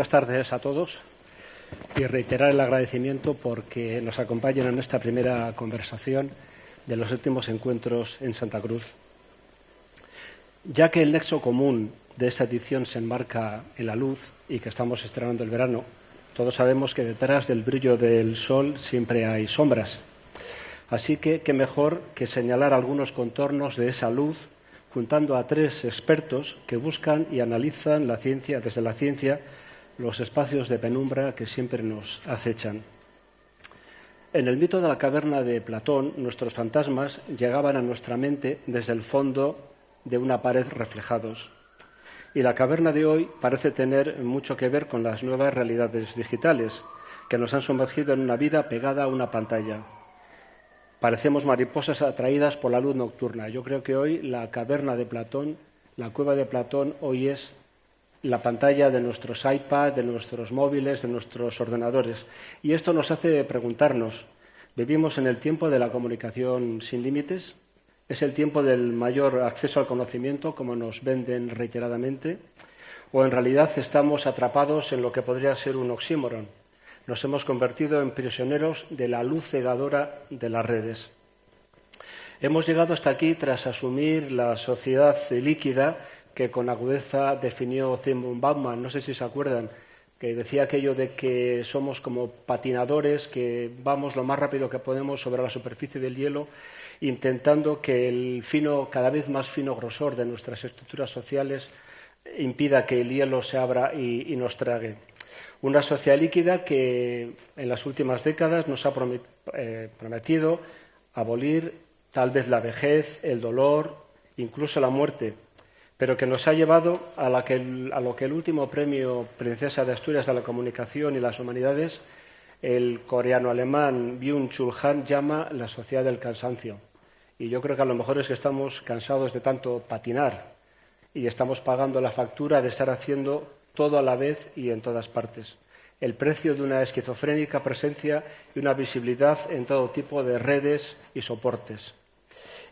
Buenas tardes a todos y reiterar el agradecimiento porque nos acompañan en esta primera conversación de los últimos encuentros en Santa Cruz. Ya que el nexo común de esta edición se enmarca en la luz y que estamos estrenando el verano, todos sabemos que detrás del brillo del sol siempre hay sombras. Así que qué mejor que señalar algunos contornos de esa luz juntando a tres expertos que buscan y analizan la ciencia, desde la ciencia, los espacios de penumbra que siempre nos acechan. En el mito de la caverna de Platón, nuestros fantasmas llegaban a nuestra mente desde el fondo de una pared reflejados. Y la caverna de hoy parece tener mucho que ver con las nuevas realidades digitales que nos han sumergido en una vida pegada a una pantalla. Parecemos mariposas atraídas por la luz nocturna. Yo creo que hoy la caverna de Platón, la cueva de Platón, hoy es la pantalla de nuestros iPads, de nuestros móviles, de nuestros ordenadores. Y esto nos hace preguntarnos, ¿vivimos en el tiempo de la comunicación sin límites? ¿Es el tiempo del mayor acceso al conocimiento, como nos venden reiteradamente? ¿O en realidad estamos atrapados en lo que podría ser un oxímoron? Nos hemos convertido en prisioneros de la luz cegadora de las redes. Hemos llegado hasta aquí tras asumir la sociedad líquida que con agudeza definió Zygmunt Bauman, no sé si se acuerdan, que decía aquello de que somos como patinadores, que vamos lo más rápido que podemos sobre la superficie del hielo, intentando que el fino, cada vez más fino grosor de nuestras estructuras sociales impida que el hielo se abra y nos trague. Una sociedad líquida que en las últimas décadas nos ha prometido abolir tal vez la vejez, el dolor, incluso la muerte, pero que nos ha llevado a lo que el último premio Princesa de Asturias de la Comunicación y las Humanidades, el coreano-alemán Byung-Chul Han, llama la sociedad del cansancio. Y yo creo que a lo mejor es que estamos cansados de tanto patinar y estamos pagando la factura de estar haciendo todo a la vez y en todas partes. El precio de una esquizofrénica presencia y una visibilidad en todo tipo de redes y soportes.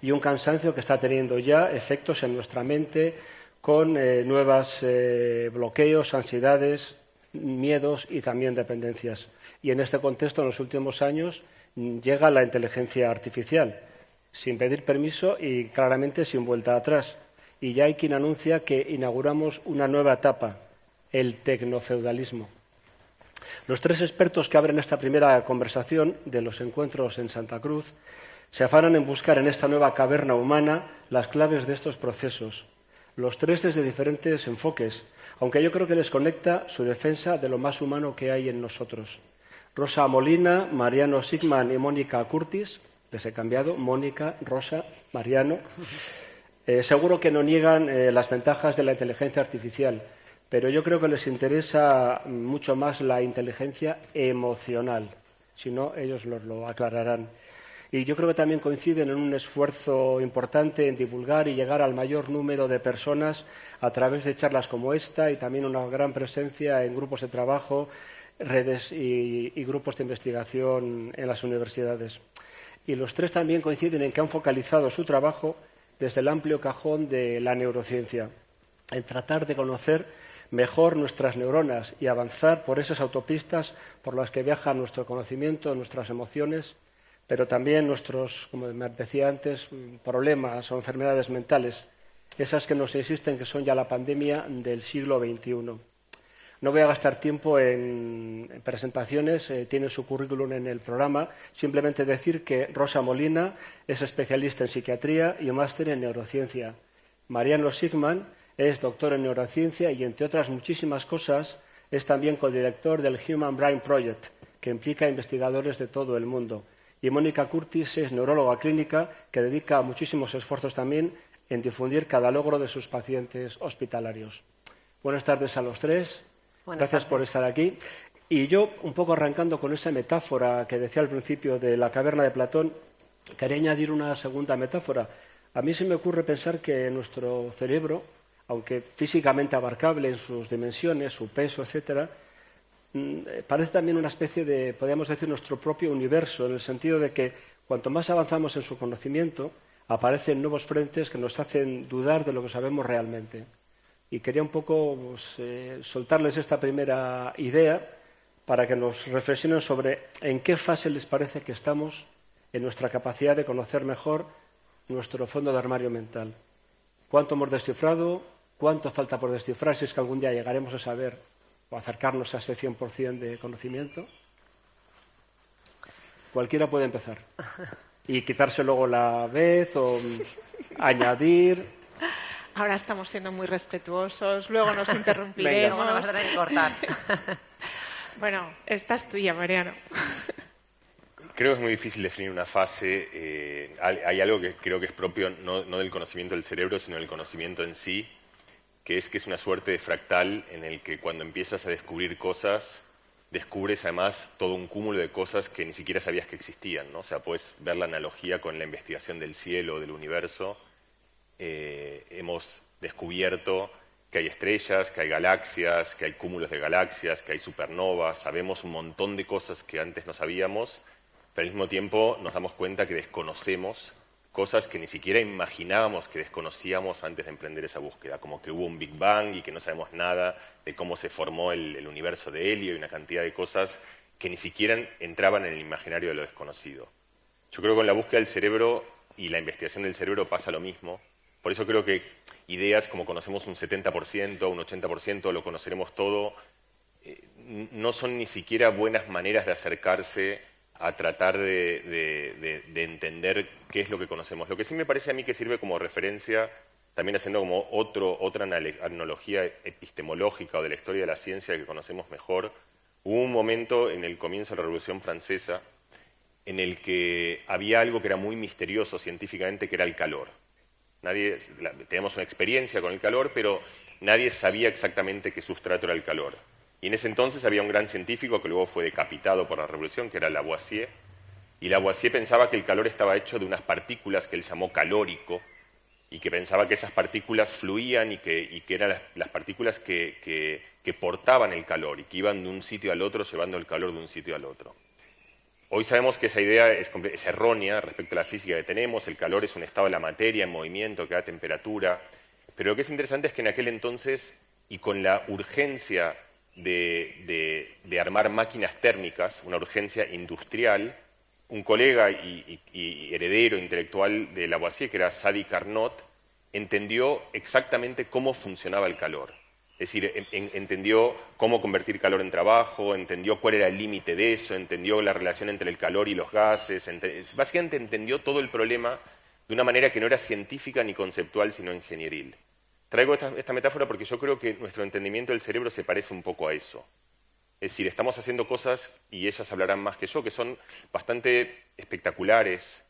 Y un cansancio que está teniendo ya efectos en nuestra mente con nuevos bloqueos, ansiedades, miedos y también dependencias. Y en este contexto, en los últimos años, llega la inteligencia artificial, sin pedir permiso y claramente sin vuelta atrás. Y ya hay quien anuncia que inauguramos una nueva etapa, el tecnofeudalismo. Los tres expertos que abren esta primera conversación de los encuentros en Santa Cruz se afanan en buscar en esta nueva caverna humana las claves de estos procesos, los tres desde diferentes enfoques, aunque yo creo que les conecta su defensa de lo más humano que hay en nosotros. Rosa Molina, Mariano Sigman y Mónica Curtis, les he cambiado, Mónica, Rosa, Mariano, seguro que no niegan las ventajas de la inteligencia artificial, pero yo creo que les interesa mucho más la inteligencia emocional. Si no, ellos lo aclararán. Y yo creo que también coinciden en un esfuerzo importante en divulgar y llegar al mayor número de personas a través de charlas como esta y también una gran presencia en grupos de trabajo, redes y grupos de investigación en las universidades. Y los tres también coinciden en que han focalizado su trabajo desde el amplio cajón de la neurociencia, en tratar de conocer mejor nuestras neuronas y avanzar por esas autopistas por las que viaja nuestro conocimiento, nuestras emociones, pero también nuestros, como me decía antes, problemas o enfermedades mentales, esas que nos insisten que son ya la pandemia del siglo XXI. No voy a gastar tiempo en presentaciones, tiene su currículum en el programa, simplemente decir que Rosa Molina es especialista en psiquiatría y máster en neurociencia. Mariano Sigman es doctor en neurociencia y, entre otras muchísimas cosas, es también codirector del Human Brain Project, que implica investigadores de todo el mundo. Y Mónica Curtis es neuróloga clínica que dedica muchísimos esfuerzos también en difundir cada logro de sus pacientes hospitalarios. Buenas tardes a los tres. Gracias por estar aquí. Y yo, un poco arrancando con esa metáfora que decía al principio de la caverna de Platón, quería añadir una segunda metáfora. A mí se me ocurre pensar que nuestro cerebro, aunque físicamente abarcable en sus dimensiones, su peso, etcétera, parece también una especie de, podríamos decir, nuestro propio universo, en el sentido de que cuanto más avanzamos en su conocimiento, aparecen nuevos frentes que nos hacen dudar de lo que sabemos realmente. Y quería un poco pues, soltarles esta primera idea para que nos reflexionen sobre en qué fase les parece que estamos en nuestra capacidad de conocer mejor nuestro fondo de armario mental. ¿Cuánto hemos descifrado? ¿Cuánto falta por descifrar? Si es que algún día llegaremos a saber o acercarnos a ese 100% de conocimiento. Cualquiera puede empezar. Y quitarse luego la vez o añadir. Ahora estamos siendo muy respetuosos, luego nos interrumpiremos. Luego nos vas a tener que cortar. Bueno, esta es tuya, Mariano. Creo que es muy difícil definir una fase. Hay algo que creo que es propio no del conocimiento del cerebro, sino del conocimiento en sí, que es una suerte de fractal en el que cuando empiezas a descubrir cosas, descubres además todo un cúmulo de cosas que ni siquiera sabías que existían, ¿no? O sea, puedes ver la analogía con la investigación del cielo, del universo. Hemos descubierto que hay estrellas, que hay galaxias, que hay cúmulos de galaxias, que hay supernovas. Sabemos un montón de cosas que antes no sabíamos, pero al mismo tiempo nos damos cuenta que desconocemos cosas que ni siquiera imaginábamos que desconocíamos antes de emprender esa búsqueda, como que hubo un Big Bang y que no sabemos nada de cómo se formó el universo de helio y una cantidad de cosas que ni siquiera entraban en el imaginario de lo desconocido. Yo creo que con la búsqueda del cerebro y la investigación del cerebro pasa lo mismo. Por eso creo que ideas como conocemos un 70%, un 80%, lo conoceremos todo, no son ni siquiera buenas maneras de acercarse a tratar de entender qué es lo que conocemos. Lo que sí me parece a mí que sirve como referencia, también haciendo como otra analogía epistemológica o de la historia de la ciencia que conocemos mejor, hubo un momento en el comienzo de la Revolución Francesa en el que había algo que era muy misterioso científicamente, que era el calor. Teníamos una experiencia con el calor, pero nadie sabía exactamente qué sustrato era el calor. Y en ese entonces había un gran científico que luego fue decapitado por la Revolución, que era Lavoisier, y Lavoisier pensaba que el calor estaba hecho de unas partículas que él llamó calórico, y que pensaba que esas partículas fluían y que eran las partículas que portaban el calor y que iban de un sitio al otro llevando el calor de un sitio al otro. Hoy sabemos que esa idea es errónea respecto a la física que tenemos. El calor es un estado de la materia en movimiento que da temperatura. Pero lo que es interesante es que en aquel entonces, y con la urgencia de armar máquinas térmicas, una urgencia industrial, un colega y heredero intelectual de Lavoisier, que era Sadi Carnot, entendió exactamente cómo funcionaba el calor. Es decir, entendió cómo convertir calor en trabajo, entendió cuál era el límite de eso, entendió la relación entre el calor y los gases, básicamente entendió todo el problema de una manera que no era científica ni conceptual, sino ingenieril. Traigo esta metáfora porque yo creo que nuestro entendimiento del cerebro se parece un poco a eso. Es decir, estamos haciendo cosas, y ellas hablarán más que yo, que son bastante espectaculares.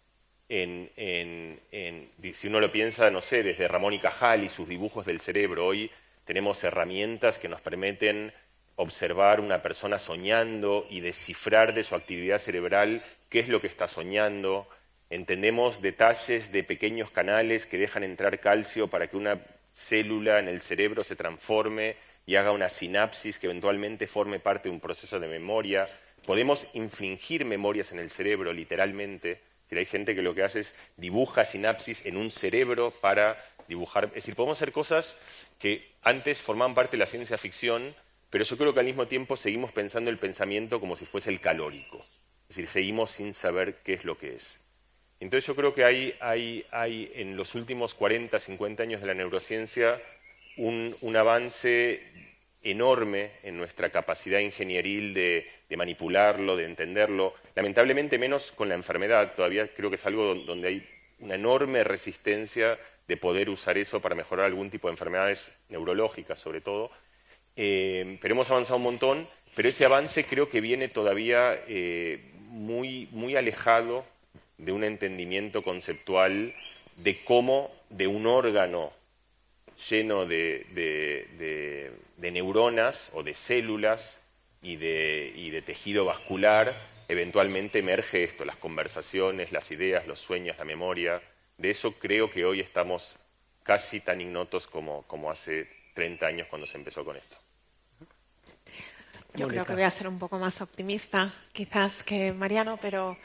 Si uno lo piensa, no sé, desde Ramón y Cajal y sus dibujos del cerebro, hoy tenemos herramientas que nos permiten observar una persona soñando y descifrar de su actividad cerebral qué es lo que está soñando. Entendemos detalles de pequeños canales que dejan entrar calcio para que una célula en el cerebro se transforme y haga una sinapsis que eventualmente forme parte de un proceso de memoria. Podemos infligir memorias en el cerebro, literalmente. Hay gente que lo que hace es dibuja sinapsis en un cerebro para dibujar. Es decir, podemos hacer cosas que antes formaban parte de la ciencia ficción, pero yo creo que al mismo tiempo seguimos pensando el pensamiento como si fuese el calórico. Es decir, seguimos sin saber qué es lo que es. Entonces yo creo que hay en los últimos 40, 50 años de la neurociencia un avance enorme en nuestra capacidad ingenieril de manipularlo, de entenderlo. Lamentablemente menos con la enfermedad. Todavía creo que es algo donde hay una enorme resistencia de poder usar eso para mejorar algún tipo de enfermedades neurológicas, sobre todo. Pero hemos avanzado un montón, pero ese avance creo que viene todavía muy alejado de un entendimiento conceptual de cómo de un órgano lleno de neuronas o de células y de tejido vascular, eventualmente emerge esto, las conversaciones, las ideas, los sueños, la memoria. De eso creo que hoy estamos casi tan ignotos como hace 30 años cuando se empezó con esto. Yo creo que voy a ser un poco más optimista, quizás, que Mariano, pero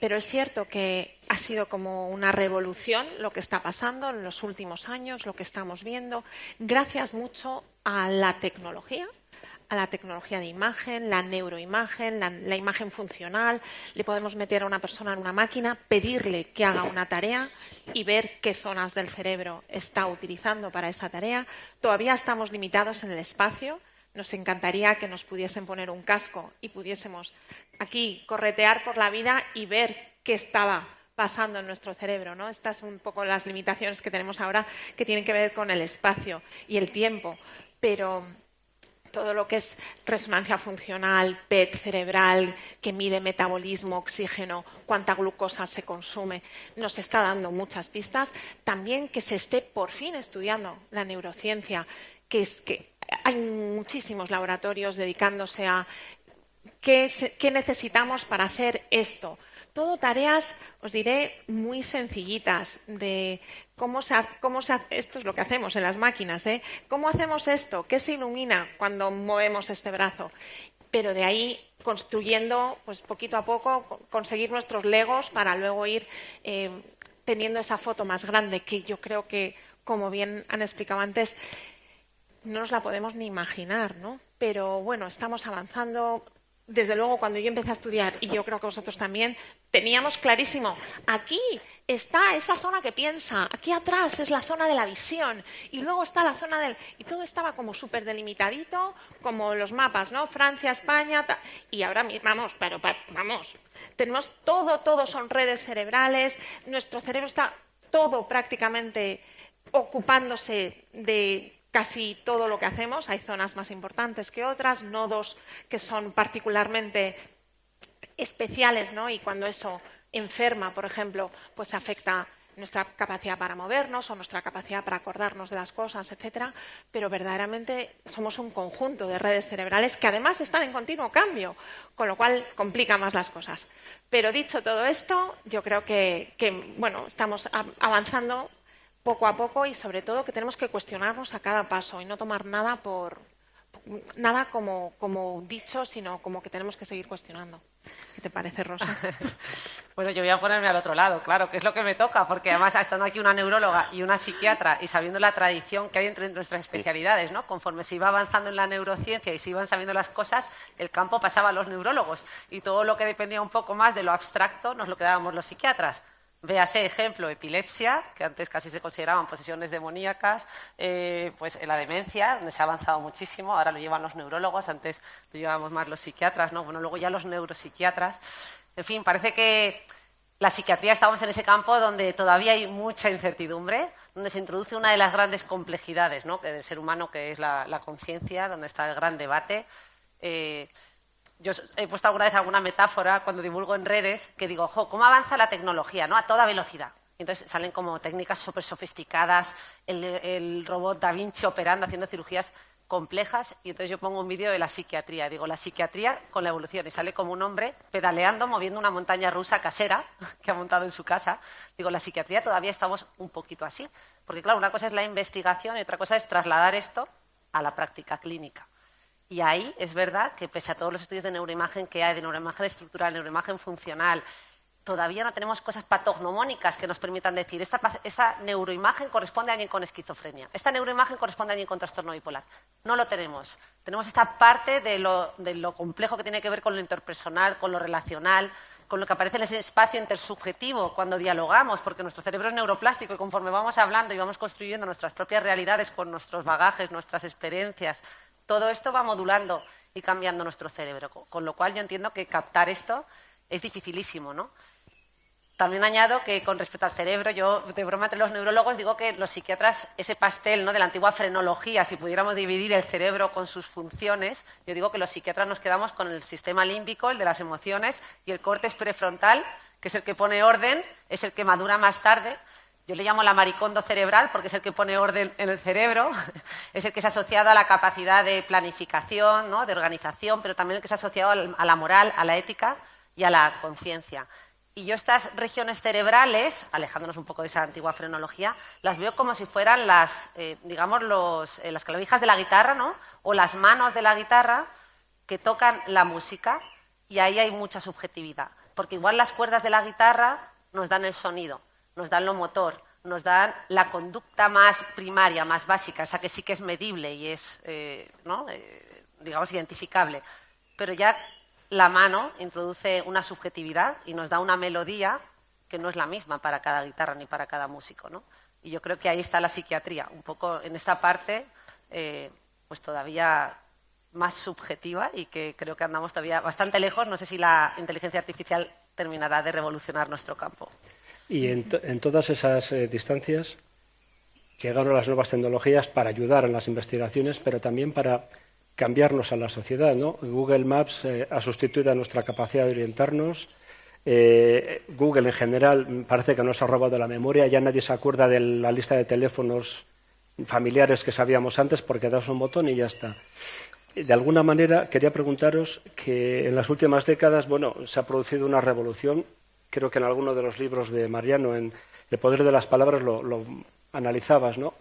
es cierto que ha sido como una revolución lo que está pasando en los últimos años, lo que estamos viendo, gracias mucho a la tecnología de imagen, la neuroimagen, la imagen funcional. Le podemos meter a una persona en una máquina, pedirle que haga una tarea y ver qué zonas del cerebro está utilizando para esa tarea. Todavía estamos limitados en el espacio. Nos encantaría que nos pudiesen poner un casco y pudiésemos aquí corretear por la vida y ver qué estaba pasando en nuestro cerebro, ¿no? Estas son un poco las limitaciones que tenemos ahora, que tienen que ver con el espacio y el tiempo, pero todo lo que es resonancia funcional, PET cerebral, que mide metabolismo, oxígeno, cuánta glucosa se consume, nos está dando muchas pistas. También que se esté por fin estudiando la neurociencia, que hay muchísimos laboratorios dedicándose a qué necesitamos para hacer esto. Todo tareas, os diré, muy sencillitas de cómo se hace, esto es lo que hacemos en las máquinas, ¿eh? ¿Cómo hacemos esto? ¿Qué se ilumina cuando movemos este brazo? Pero de ahí construyendo, pues poquito a poco, conseguir nuestros legos para luego ir teniendo esa foto más grande, que yo creo que, como bien han explicado antes, no nos la podemos ni imaginar, ¿no? Pero bueno, estamos avanzando. Desde luego, cuando yo empecé a estudiar, y yo creo que vosotros también, teníamos clarísimo, aquí está esa zona que piensa, aquí atrás es la zona de la visión, y luego está la zona del... Y todo estaba como súper delimitadito, como los mapas, ¿no? Francia, España... Y ahora, vamos, vamos, tenemos todo son redes cerebrales, nuestro cerebro está todo prácticamente ocupándose de casi todo lo que hacemos. Hay zonas más importantes que otras, nodos que son particularmente especiales, ¿no? Y cuando eso enferma, por ejemplo, pues afecta nuestra capacidad para movernos o nuestra capacidad para acordarnos de las cosas, etcétera. Pero verdaderamente somos un conjunto de redes cerebrales que además están en continuo cambio, con lo cual complica más las cosas. Pero dicho todo esto, yo creo que bueno, estamos avanzando poco a poco y sobre todo que tenemos que cuestionarnos a cada paso y no tomar nada como dicho, sino como que tenemos que seguir cuestionando. ¿Qué te parece, Rosa? Bueno, yo voy a ponerme al otro lado, claro, que es lo que me toca, porque además estando aquí una neuróloga y una psiquiatra y sabiendo la tradición que hay entre nuestras especialidades, ¿no? Conforme se iba avanzando en la neurociencia y se iban sabiendo las cosas, el campo pasaba a los neurólogos y todo lo que dependía un poco más de lo abstracto nos lo quedábamos los psiquiatras. Véase, ejemplo, epilepsia, que antes casi se consideraban posesiones demoníacas, pues en la demencia, donde se ha avanzado muchísimo, ahora lo llevan los neurólogos, antes lo llevábamos más los psiquiatras, ¿no? Bueno, luego ya los neuropsiquiatras. En fin, parece que la psiquiatría estamos en ese campo donde todavía hay mucha incertidumbre, donde se introduce una de las grandes complejidades, ¿no? Del ser humano, que es la conciencia, donde está el gran debate. Yo he puesto alguna vez alguna metáfora cuando divulgo en redes que digo, ¿cómo avanza la tecnología, ¿no? A toda velocidad. Y entonces salen como técnicas súper sofisticadas, el robot Da Vinci operando, haciendo cirugías complejas, y entonces yo pongo un vídeo de la psiquiatría. Digo, la psiquiatría con la evolución, y sale como un hombre pedaleando, moviendo una montaña rusa casera que ha montado en su casa. Digo, la psiquiatría todavía estamos un poquito así, porque claro, una cosa es la investigación y otra cosa es trasladar esto a la práctica clínica. Y ahí es verdad que pese a todos los estudios de neuroimagen que hay, de neuroimagen estructural, neuroimagen funcional, todavía no tenemos cosas patognomónicas que nos permitan decir esta neuroimagen corresponde a alguien con esquizofrenia, esta neuroimagen corresponde a alguien con trastorno bipolar. No lo tenemos. Tenemos esta parte de lo complejo que tiene que ver con lo interpersonal, con lo relacional, con lo que aparece en ese espacio intersubjetivo cuando dialogamos, porque nuestro cerebro es neuroplástico y conforme vamos hablando y vamos construyendo nuestras propias realidades con nuestros bagajes, nuestras experiencias, todo esto va modulando y cambiando nuestro cerebro, con lo cual yo entiendo que captar esto es dificilísimo, ¿no? También añado que con respecto al cerebro, yo de broma entre los neurólogos digo que los psiquiatras, ese pastel, ¿no?, de la antigua frenología, si pudiéramos dividir el cerebro con sus funciones, yo digo que los psiquiatras nos quedamos con el sistema límbico, el de las emociones, y el córtex prefrontal, que es el que pone orden, es el que madura más tarde. Yo le llamo la maricondo cerebral porque es el que pone orden en el cerebro, es el que se ha asociado a la capacidad de planificación, ¿no?, de organización, pero también el que se ha asociado a la moral, a la ética y a la conciencia. Y yo estas regiones cerebrales, alejándonos un poco de esa antigua frenología, las veo como si fueran las clavijas de la guitarra, ¿no?, o las manos de la guitarra que tocan la música, y ahí hay mucha subjetividad. Porque igual las cuerdas de la guitarra nos dan el sonido, nos dan lo motor, nos dan la conducta más primaria, más básica, esa que sí que es medible y es, digamos, identificable. Pero ya la mano introduce una subjetividad y nos da una melodía que no es la misma para cada guitarra ni para cada músico, ¿no? Y yo creo que ahí está la psiquiatría, un poco en esta parte, pues todavía más subjetiva y que creo que andamos todavía bastante lejos. No sé si la inteligencia artificial terminará de revolucionar nuestro campo. Y en todas esas distancias llegaron las nuevas tecnologías para ayudar en las investigaciones, pero también para cambiarnos a la sociedad, ¿no? Google Maps ha sustituido a nuestra capacidad de orientarnos. Google en general parece que nos ha robado la memoria. Ya nadie se acuerda de la lista de teléfonos familiares que sabíamos antes porque das un botón y ya está. De alguna manera, quería preguntaros que en las últimas décadas, bueno, se ha producido una revolución. Creo que en alguno de los libros de Mariano, en El poder de las palabras, lo analizabas, ¿no?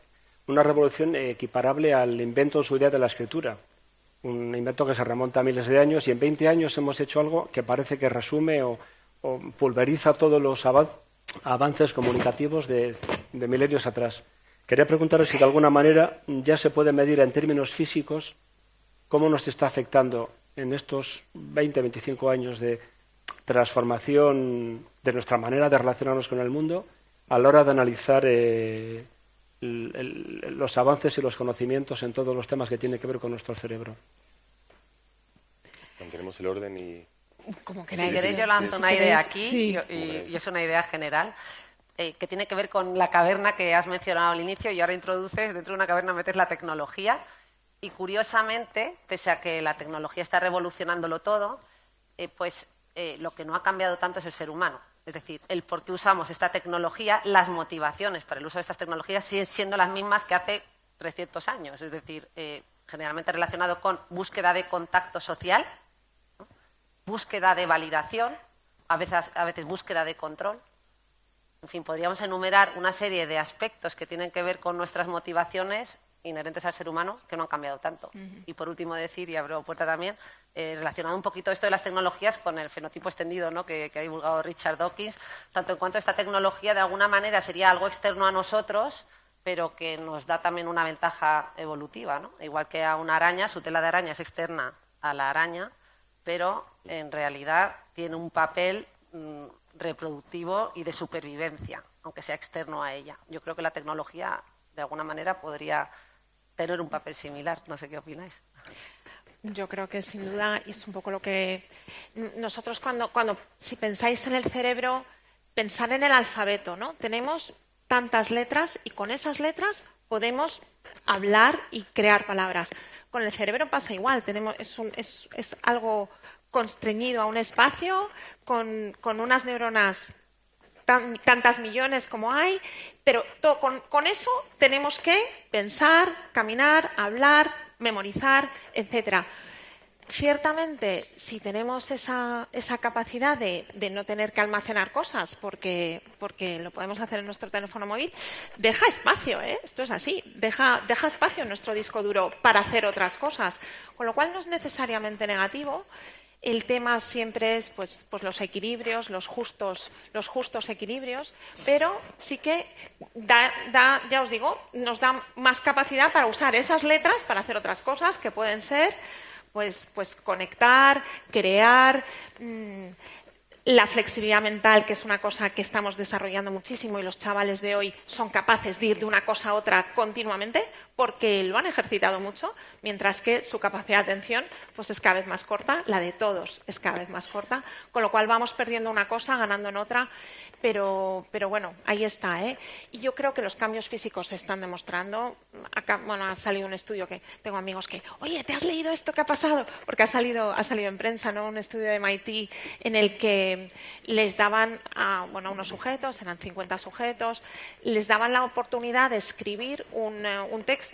Una revolución equiparable al invento en su día de la escritura. Un invento que se remonta a miles de años y en 20 años hemos hecho algo que parece que resume o pulveriza todos los avances comunicativos de milenios atrás. Quería preguntaros si de alguna manera ya se puede medir en términos físicos cómo nos está afectando en estos 20-25 años de transformación de nuestra manera de relacionarnos con el mundo a la hora de analizar los avances y los conocimientos en todos los temas que tienen que ver con nuestro cerebro. Mantenemos el orden y... Como que si queréis yo lanzo una idea aquí y es una idea general que tiene que ver con la caverna que has mencionado al inicio y ahora introduces, dentro de una caverna metes la tecnología y curiosamente, pese a que la tecnología está revolucionándolo todo, lo que no ha cambiado tanto es el ser humano. Es decir, el por qué usamos esta tecnología, las motivaciones para el uso de estas tecnologías siguen siendo las mismas que hace 300 años. Es decir, generalmente relacionado con búsqueda de contacto social, ¿no? Búsqueda de validación, a veces búsqueda de control. En fin, podríamos enumerar una serie de aspectos que tienen que ver con nuestras motivaciones inherentes al ser humano que no han cambiado tanto. Y por último decir, y abro puerta también, relacionado un poquito esto de las tecnologías con el fenotipo extendido, ¿no? que ha divulgado Richard Dawkins, tanto en cuanto a esta tecnología de alguna manera sería algo externo a nosotros, pero que nos da también una ventaja evolutiva, ¿no? Igual que a una araña, su tela de araña es externa a la araña, pero en realidad tiene un papel reproductivo y de supervivencia, aunque sea externo a ella. Yo creo que la tecnología, de alguna manera, podría tener un papel similar. No sé qué opináis. Yo creo que sin duda, y es un poco lo que nosotros si pensáis en el cerebro, pensar en el alfabeto, ¿no? Tenemos tantas letras y con esas letras podemos hablar y crear palabras. Con el cerebro pasa igual, es algo constreñido a un espacio con unas neuronas tantas millones como hay, pero con eso tenemos que pensar, caminar, hablar, memorizar, etcétera. Ciertamente, si tenemos esa capacidad de no tener que almacenar cosas, porque lo podemos hacer en nuestro teléfono móvil, deja espacio, esto es así, deja espacio en nuestro disco duro para hacer otras cosas, con lo cual no es necesariamente negativo. El tema siempre es pues los equilibrios, los justos equilibrios, pero sí que ya os digo, nos da más capacidad para usar esas letras para hacer otras cosas que pueden ser pues conectar, crear, la flexibilidad mental, que es una cosa que estamos desarrollando muchísimo y los chavales de hoy son capaces de ir de una cosa a otra continuamente porque lo han ejercitado mucho, mientras que su capacidad de atención pues es cada vez más corta, la de todos es cada vez más corta, con lo cual vamos perdiendo una cosa, ganando en otra, pero bueno, ahí está, Y yo creo que los cambios físicos se están demostrando. Acá, ha salido un estudio que tengo amigos que, oye, ¿te has leído esto que ha pasado? Porque ha salido en prensa, ¿no? Un estudio de MIT en el que les daban a unos sujetos, eran 50 sujetos, les daban la oportunidad de escribir un texto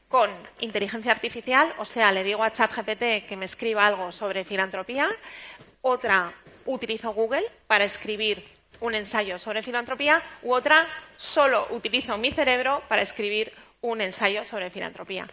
con inteligencia artificial, o sea, le digo a ChatGPT que me escriba algo sobre filantropía, otra utilizo Google para escribir un ensayo sobre filantropía, u otra solo utilizo mi cerebro para escribir un ensayo sobre filantropía.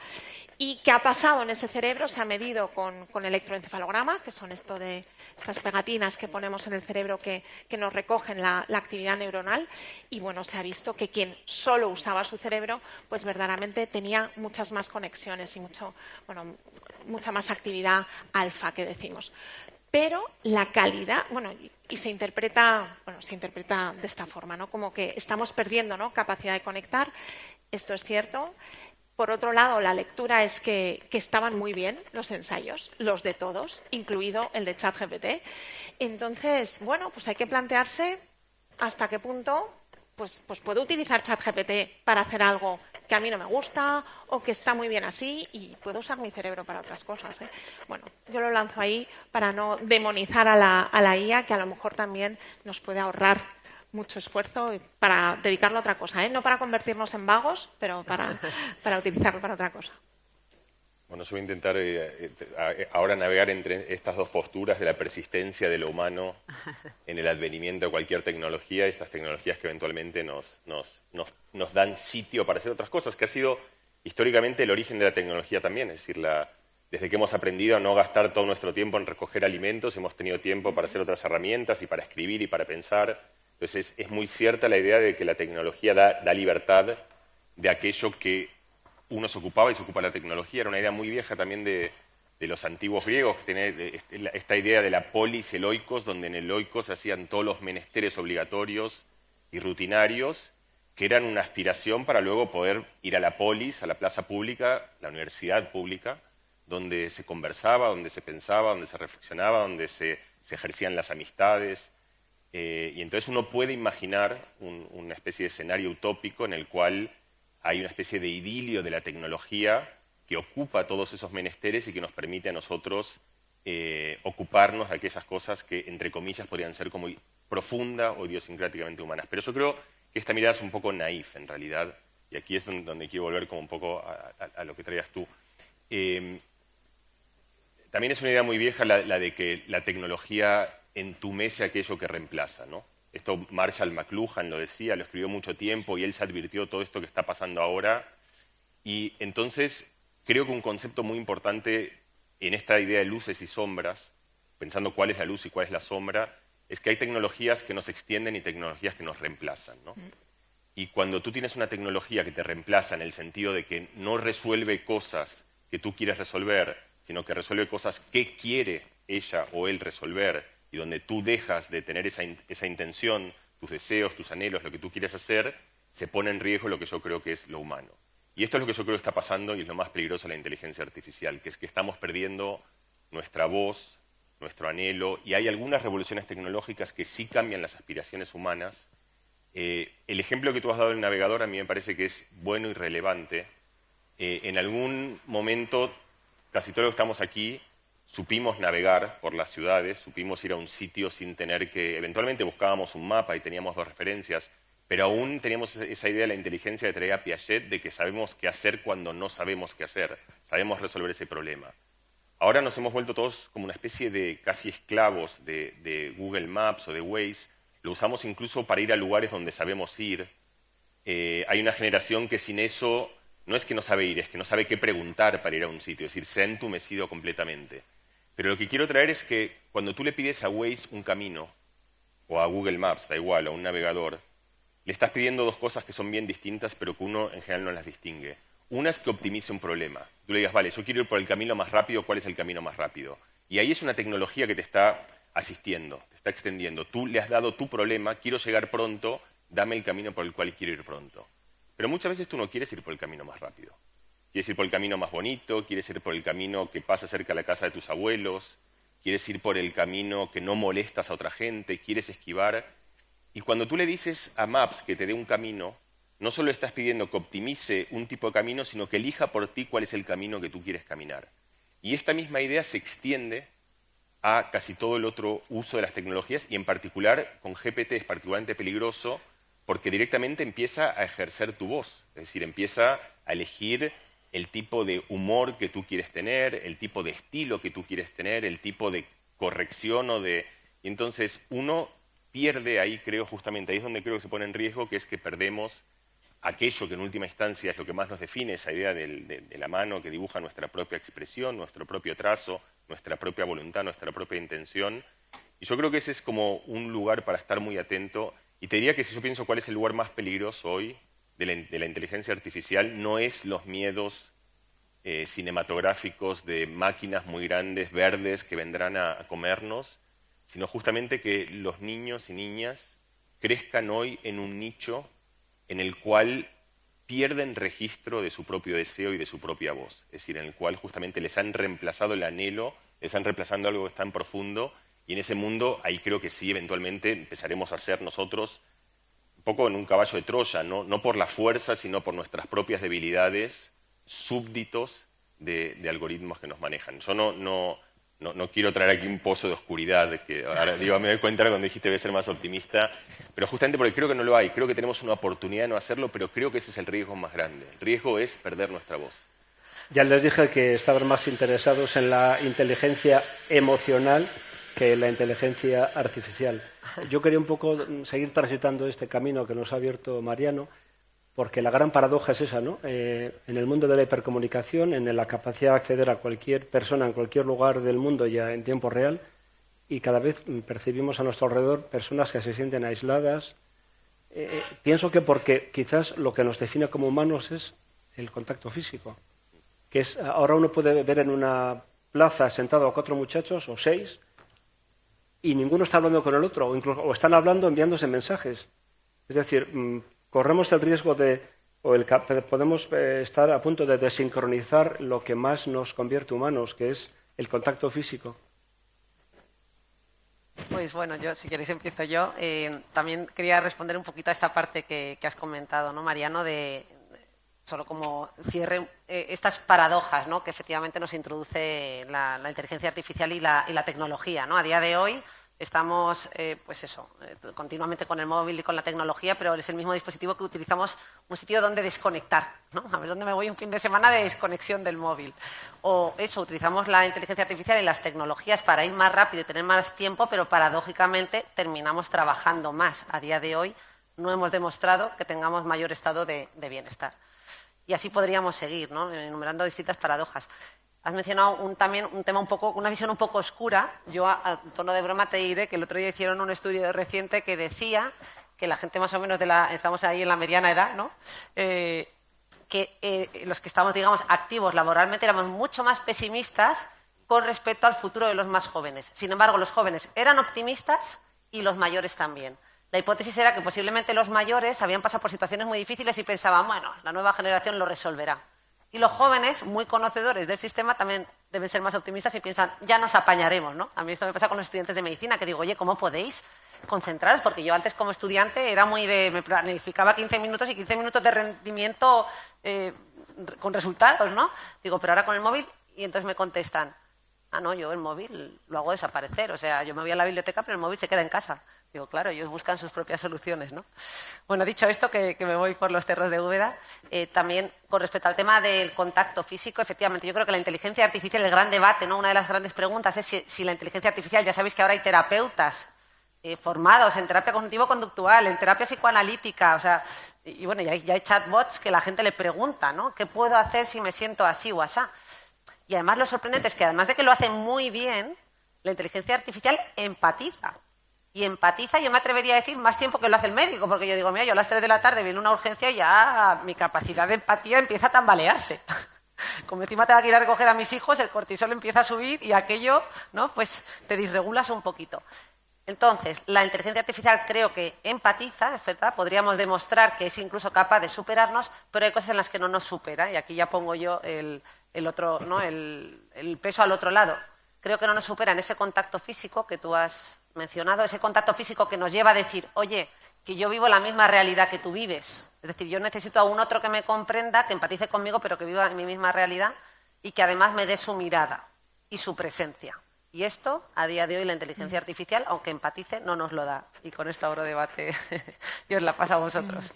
¿Y qué ha pasado en ese cerebro? Se ha medido con electroencefalograma, que son estas pegatinas que ponemos en el cerebro que nos recogen la actividad neuronal. Y bueno, se ha visto que quien solo usaba su cerebro, pues verdaderamente tenía muchas más conexiones y mucha más actividad alfa, que decimos. Pero la calidad, y se interpreta de esta forma, ¿no? Como que estamos perdiendo, ¿no?, capacidad de conectar. Esto es cierto. Por otro lado, la lectura es que estaban muy bien los ensayos, los de todos, incluido el de ChatGPT. Entonces, pues hay que plantearse hasta qué punto pues puedo utilizar ChatGPT para hacer algo que a mí no me gusta o que está muy bien así, y puedo usar mi cerebro para otras cosas, ¿eh? Bueno, yo lo lanzo ahí para no demonizar a la IA, que a lo mejor también nos puede ahorrar mucho esfuerzo para dedicarlo a otra cosa, ¿eh? No para convertirnos en vagos, pero para utilizarlo para otra cosa. Bueno, yo voy a intentar ahora navegar entre estas dos posturas de la persistencia de lo humano en el advenimiento de cualquier tecnología y estas tecnologías que eventualmente nos dan sitio para hacer otras cosas, que ha sido históricamente el origen de la tecnología también. Es decir, desde que hemos aprendido a no gastar todo nuestro tiempo en recoger alimentos, hemos tenido tiempo para hacer otras herramientas y para escribir y para pensar. Entonces es muy cierta la idea de que la tecnología da libertad de aquello que uno se ocupaba y se ocupa la tecnología. Era una idea muy vieja también de los antiguos griegos, que tiene esta idea de la polis, el oikos, donde en el oikos se hacían todos los menesteres obligatorios y rutinarios, que eran una aspiración para luego poder ir a la polis, a la plaza pública, la universidad pública, donde se conversaba, donde se pensaba, donde se reflexionaba, donde se ejercían las amistades. Y entonces uno puede imaginar una especie de escenario utópico en el cual hay una especie de idilio de la tecnología que ocupa todos esos menesteres y que nos permite a nosotros ocuparnos de aquellas cosas que, entre comillas, podrían ser como profunda o idiosincráticamente humanas. Pero yo creo que esta mirada es un poco naif, en realidad, y aquí es donde quiero volver como un poco a lo que traías tú. También es una idea muy vieja la de que la tecnología entumece aquello que reemplaza, ¿no? Esto Marshall McLuhan lo decía, lo escribió mucho tiempo y él se advirtió todo esto que está pasando ahora. Y entonces creo que un concepto muy importante en esta idea de luces y sombras, pensando cuál es la luz y cuál es la sombra, es que hay tecnologías que nos extienden y tecnologías que nos reemplazan, ¿no? Y cuando tú tienes una tecnología que te reemplaza en el sentido de que no resuelve cosas que tú quieres resolver, sino que resuelve cosas que quiere ella o él resolver, y donde tú dejas de tener esa intención, tus deseos, tus anhelos, lo que tú quieres hacer, se pone en riesgo lo que yo creo que es lo humano. Y esto es lo que yo creo que está pasando y es lo más peligroso de la inteligencia artificial, que es que estamos perdiendo nuestra voz, nuestro anhelo, y hay algunas revoluciones tecnológicas que sí cambian las aspiraciones humanas. El ejemplo que tú has dado del navegador a mí me parece que es bueno y relevante. En algún momento, casi todos los que estamos aquí, supimos navegar por las ciudades, supimos ir a un sitio sin tener que... Eventualmente buscábamos un mapa y teníamos dos referencias, pero aún teníamos esa idea de la inteligencia que traía Piaget de que sabemos qué hacer cuando no sabemos qué hacer, sabemos resolver ese problema. Ahora nos hemos vuelto todos como una especie de casi esclavos de Google Maps o de Waze, lo usamos incluso para ir a lugares donde sabemos ir. Hay una generación que sin eso no es que no sabe ir, es que no sabe qué preguntar para ir a un sitio, es decir, se ha entumecido completamente. Pero lo que quiero traer es que cuando tú le pides a Waze un camino, o a Google Maps, da igual, o a un navegador, le estás pidiendo dos cosas que son bien distintas, pero que uno en general no las distingue. Una es que optimice un problema. Tú le digas, vale, yo quiero ir por el camino más rápido, ¿cuál es el camino más rápido? Y ahí es una tecnología que te está asistiendo, te está extendiendo. Tú le has dado tu problema, quiero llegar pronto, dame el camino por el cual quiero ir pronto. Pero muchas veces tú no quieres ir por el camino más rápido. Quieres ir por el camino más bonito, quieres ir por el camino que pasa cerca de la casa de tus abuelos, quieres ir por el camino que no molestas a otra gente, quieres esquivar. Y cuando tú le dices a Maps que te dé un camino, no solo estás pidiendo que optimice un tipo de camino, sino que elija por ti cuál es el camino que tú quieres caminar. Y esta misma idea se extiende a casi todo el otro uso de las tecnologías, y en particular con GPT es particularmente peligroso porque directamente empieza a ejercer tu voz, es decir, empieza a elegir el tipo de humor que tú quieres tener, el tipo de estilo que tú quieres tener, el tipo de corrección o de... Y entonces uno pierde ahí, creo, justamente ahí es donde creo que se pone en riesgo, que es que perdemos aquello que en última instancia es lo que más nos define, esa idea de la mano que dibuja nuestra propia expresión, nuestro propio trazo, nuestra propia voluntad, nuestra propia intención. Y yo creo que ese es como un lugar para estar muy atento. Y te diría que si yo pienso cuál es el lugar más peligroso hoy de la inteligencia artificial, no es los miedos cinematográficos de máquinas muy grandes, verdes, que vendrán a comernos, sino justamente que los niños y niñas crezcan hoy en un nicho en el cual pierden registro de su propio deseo y de su propia voz. Es decir, en el cual justamente les han reemplazado el anhelo, les han reemplazado algo que es tan profundo, y en ese mundo ahí creo que sí, eventualmente empezaremos a ser nosotros un poco en un caballo de Troya, no por la fuerza, sino por nuestras propias debilidades, súbditos de algoritmos que nos manejan. Yo no quiero traer aquí un pozo de oscuridad, que ahora digo, me doy cuenta cuando dijiste voy a ser más optimista, pero justamente porque creo que no lo hay, creo que tenemos una oportunidad de no hacerlo, pero creo que ese es el riesgo más grande. El riesgo es perder nuestra voz. Ya les dije que estaban más interesados en la inteligencia emocional que en la inteligencia artificial. Yo quería un poco seguir transitando este camino que nos ha abierto Mariano, porque la gran paradoja es esa, ¿no? En el mundo de la hipercomunicación, en la capacidad de acceder a cualquier persona en cualquier lugar del mundo ya en tiempo real, y cada vez percibimos a nuestro alrededor personas que se sienten aisladas. Pienso que porque quizás lo que nos define como humanos es el contacto físico, que es ahora uno puede ver en una plaza sentado a 4 muchachos o 6 y ninguno está hablando con el otro, o están hablando enviándose mensajes. Es decir, corremos el riesgo podemos estar a punto de desincronizar lo que más nos convierte humanos, que es el contacto físico. Pues bueno, yo, si queréis empiezo yo. También quería responder un poquito a esta parte que has comentado, ¿no, Mariano? Solo como cierre, estas paradojas, ¿no?, que efectivamente nos introduce la inteligencia artificial y la tecnología, ¿no? A día de hoy estamos, continuamente con el móvil y con la tecnología, pero es el mismo dispositivo que utilizamos, un sitio donde desconectar, ¿no? A ver dónde me voy un fin de semana de desconexión del móvil. O eso, utilizamos la inteligencia artificial y las tecnologías para ir más rápido y tener más tiempo, pero paradójicamente terminamos trabajando más. A día de hoy no hemos demostrado que tengamos mayor estado de bienestar. Y así podríamos seguir, ¿no?, enumerando distintas paradojas. Has mencionado también un tema una visión un poco oscura. Yo, a tono de broma, te diré que el otro día hicieron un estudio reciente que decía que la gente más o menos estamos ahí en la mediana edad, ¿no?, que los que estamos, digamos, activos laboralmente éramos mucho más pesimistas con respecto al futuro de los más jóvenes. Sin embargo, los jóvenes eran optimistas y los mayores también. La hipótesis era que posiblemente los mayores habían pasado por situaciones muy difíciles y pensaban, bueno, la nueva generación lo resolverá. Y los jóvenes, muy conocedores del sistema, también deben ser más optimistas y piensan, ya nos apañaremos, ¿no? A mí esto me pasa con los estudiantes de medicina, que digo, oye, ¿cómo podéis concentraros? Porque yo antes como estudiante era me planificaba 15 minutos y 15 minutos de rendimiento con resultados, ¿no? Digo, pero ahora con el móvil, y entonces me contestan, no, yo el móvil lo hago desaparecer, o sea, yo me voy a la biblioteca, pero el móvil se queda en casa. Digo, claro, ellos buscan sus propias soluciones, ¿no? Bueno, dicho esto, que me voy por los cerros de Úbeda, también con respecto al tema del contacto físico, efectivamente, yo creo que la inteligencia artificial, el gran debate, ¿no?, una de las grandes preguntas es si la inteligencia artificial, ya sabéis que ahora hay terapeutas formados en terapia cognitivo-conductual, en terapia psicoanalítica, o sea, y bueno, ya hay chatbots que la gente le pregunta, ¿no?, ¿qué puedo hacer si me siento así o asá? Y además lo sorprendente es que además de que lo hacen muy bien, la inteligencia artificial empatiza. Y empatiza, yo me atrevería a decir, más tiempo que lo hace el médico, porque yo digo, mira, yo a las 3 de la tarde viene una urgencia y ya mi capacidad de empatía empieza a tambalearse. Como encima tengo que ir a recoger a mis hijos, el cortisol empieza a subir y aquello, ¿no?, pues te disregulas un poquito. Entonces, la inteligencia artificial creo que empatiza, es verdad, podríamos demostrar que es incluso capaz de superarnos, pero hay cosas en las que no nos supera, y aquí ya pongo yo el otro, ¿no?, el peso al otro lado. Creo que no nos supera en ese contacto físico que tú has mencionado, ese contacto físico que nos lleva a decir, oye, que yo vivo la misma realidad que tú vives. Es decir, yo necesito a un otro que me comprenda, que empatice conmigo, pero que viva en mi misma realidad y que además me dé su mirada y su presencia. Y esto, a día de hoy, la inteligencia artificial, aunque empatice, no nos lo da. Y con esto abro debate y os la paso a vosotros.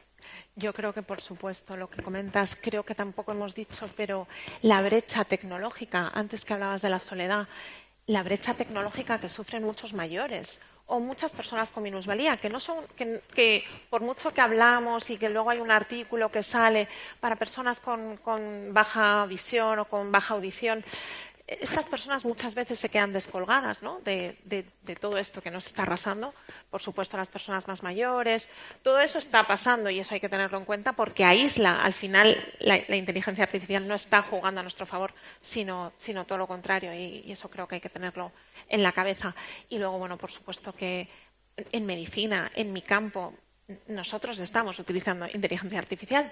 Yo creo que, por supuesto, lo que comentas, creo que tampoco hemos dicho, pero la brecha tecnológica, antes que hablabas de la soledad, la brecha tecnológica que sufren muchos mayores. o muchas personas con minusvalía, que no son, que por mucho que hablamos y que luego hay un artículo que sale para personas con baja visión o con baja audición, estas personas muchas veces se quedan descolgadas, ¿no?, de todo esto que nos está arrasando. Por supuesto, las personas más mayores. Todo eso está pasando y eso hay que tenerlo en cuenta porque aísla. Al final, la inteligencia artificial no está jugando a nuestro favor, sino todo lo contrario. Y eso creo que hay que tenerlo en la cabeza. Y luego, bueno, por supuesto que en medicina, en mi campo, nosotros estamos utilizando inteligencia artificial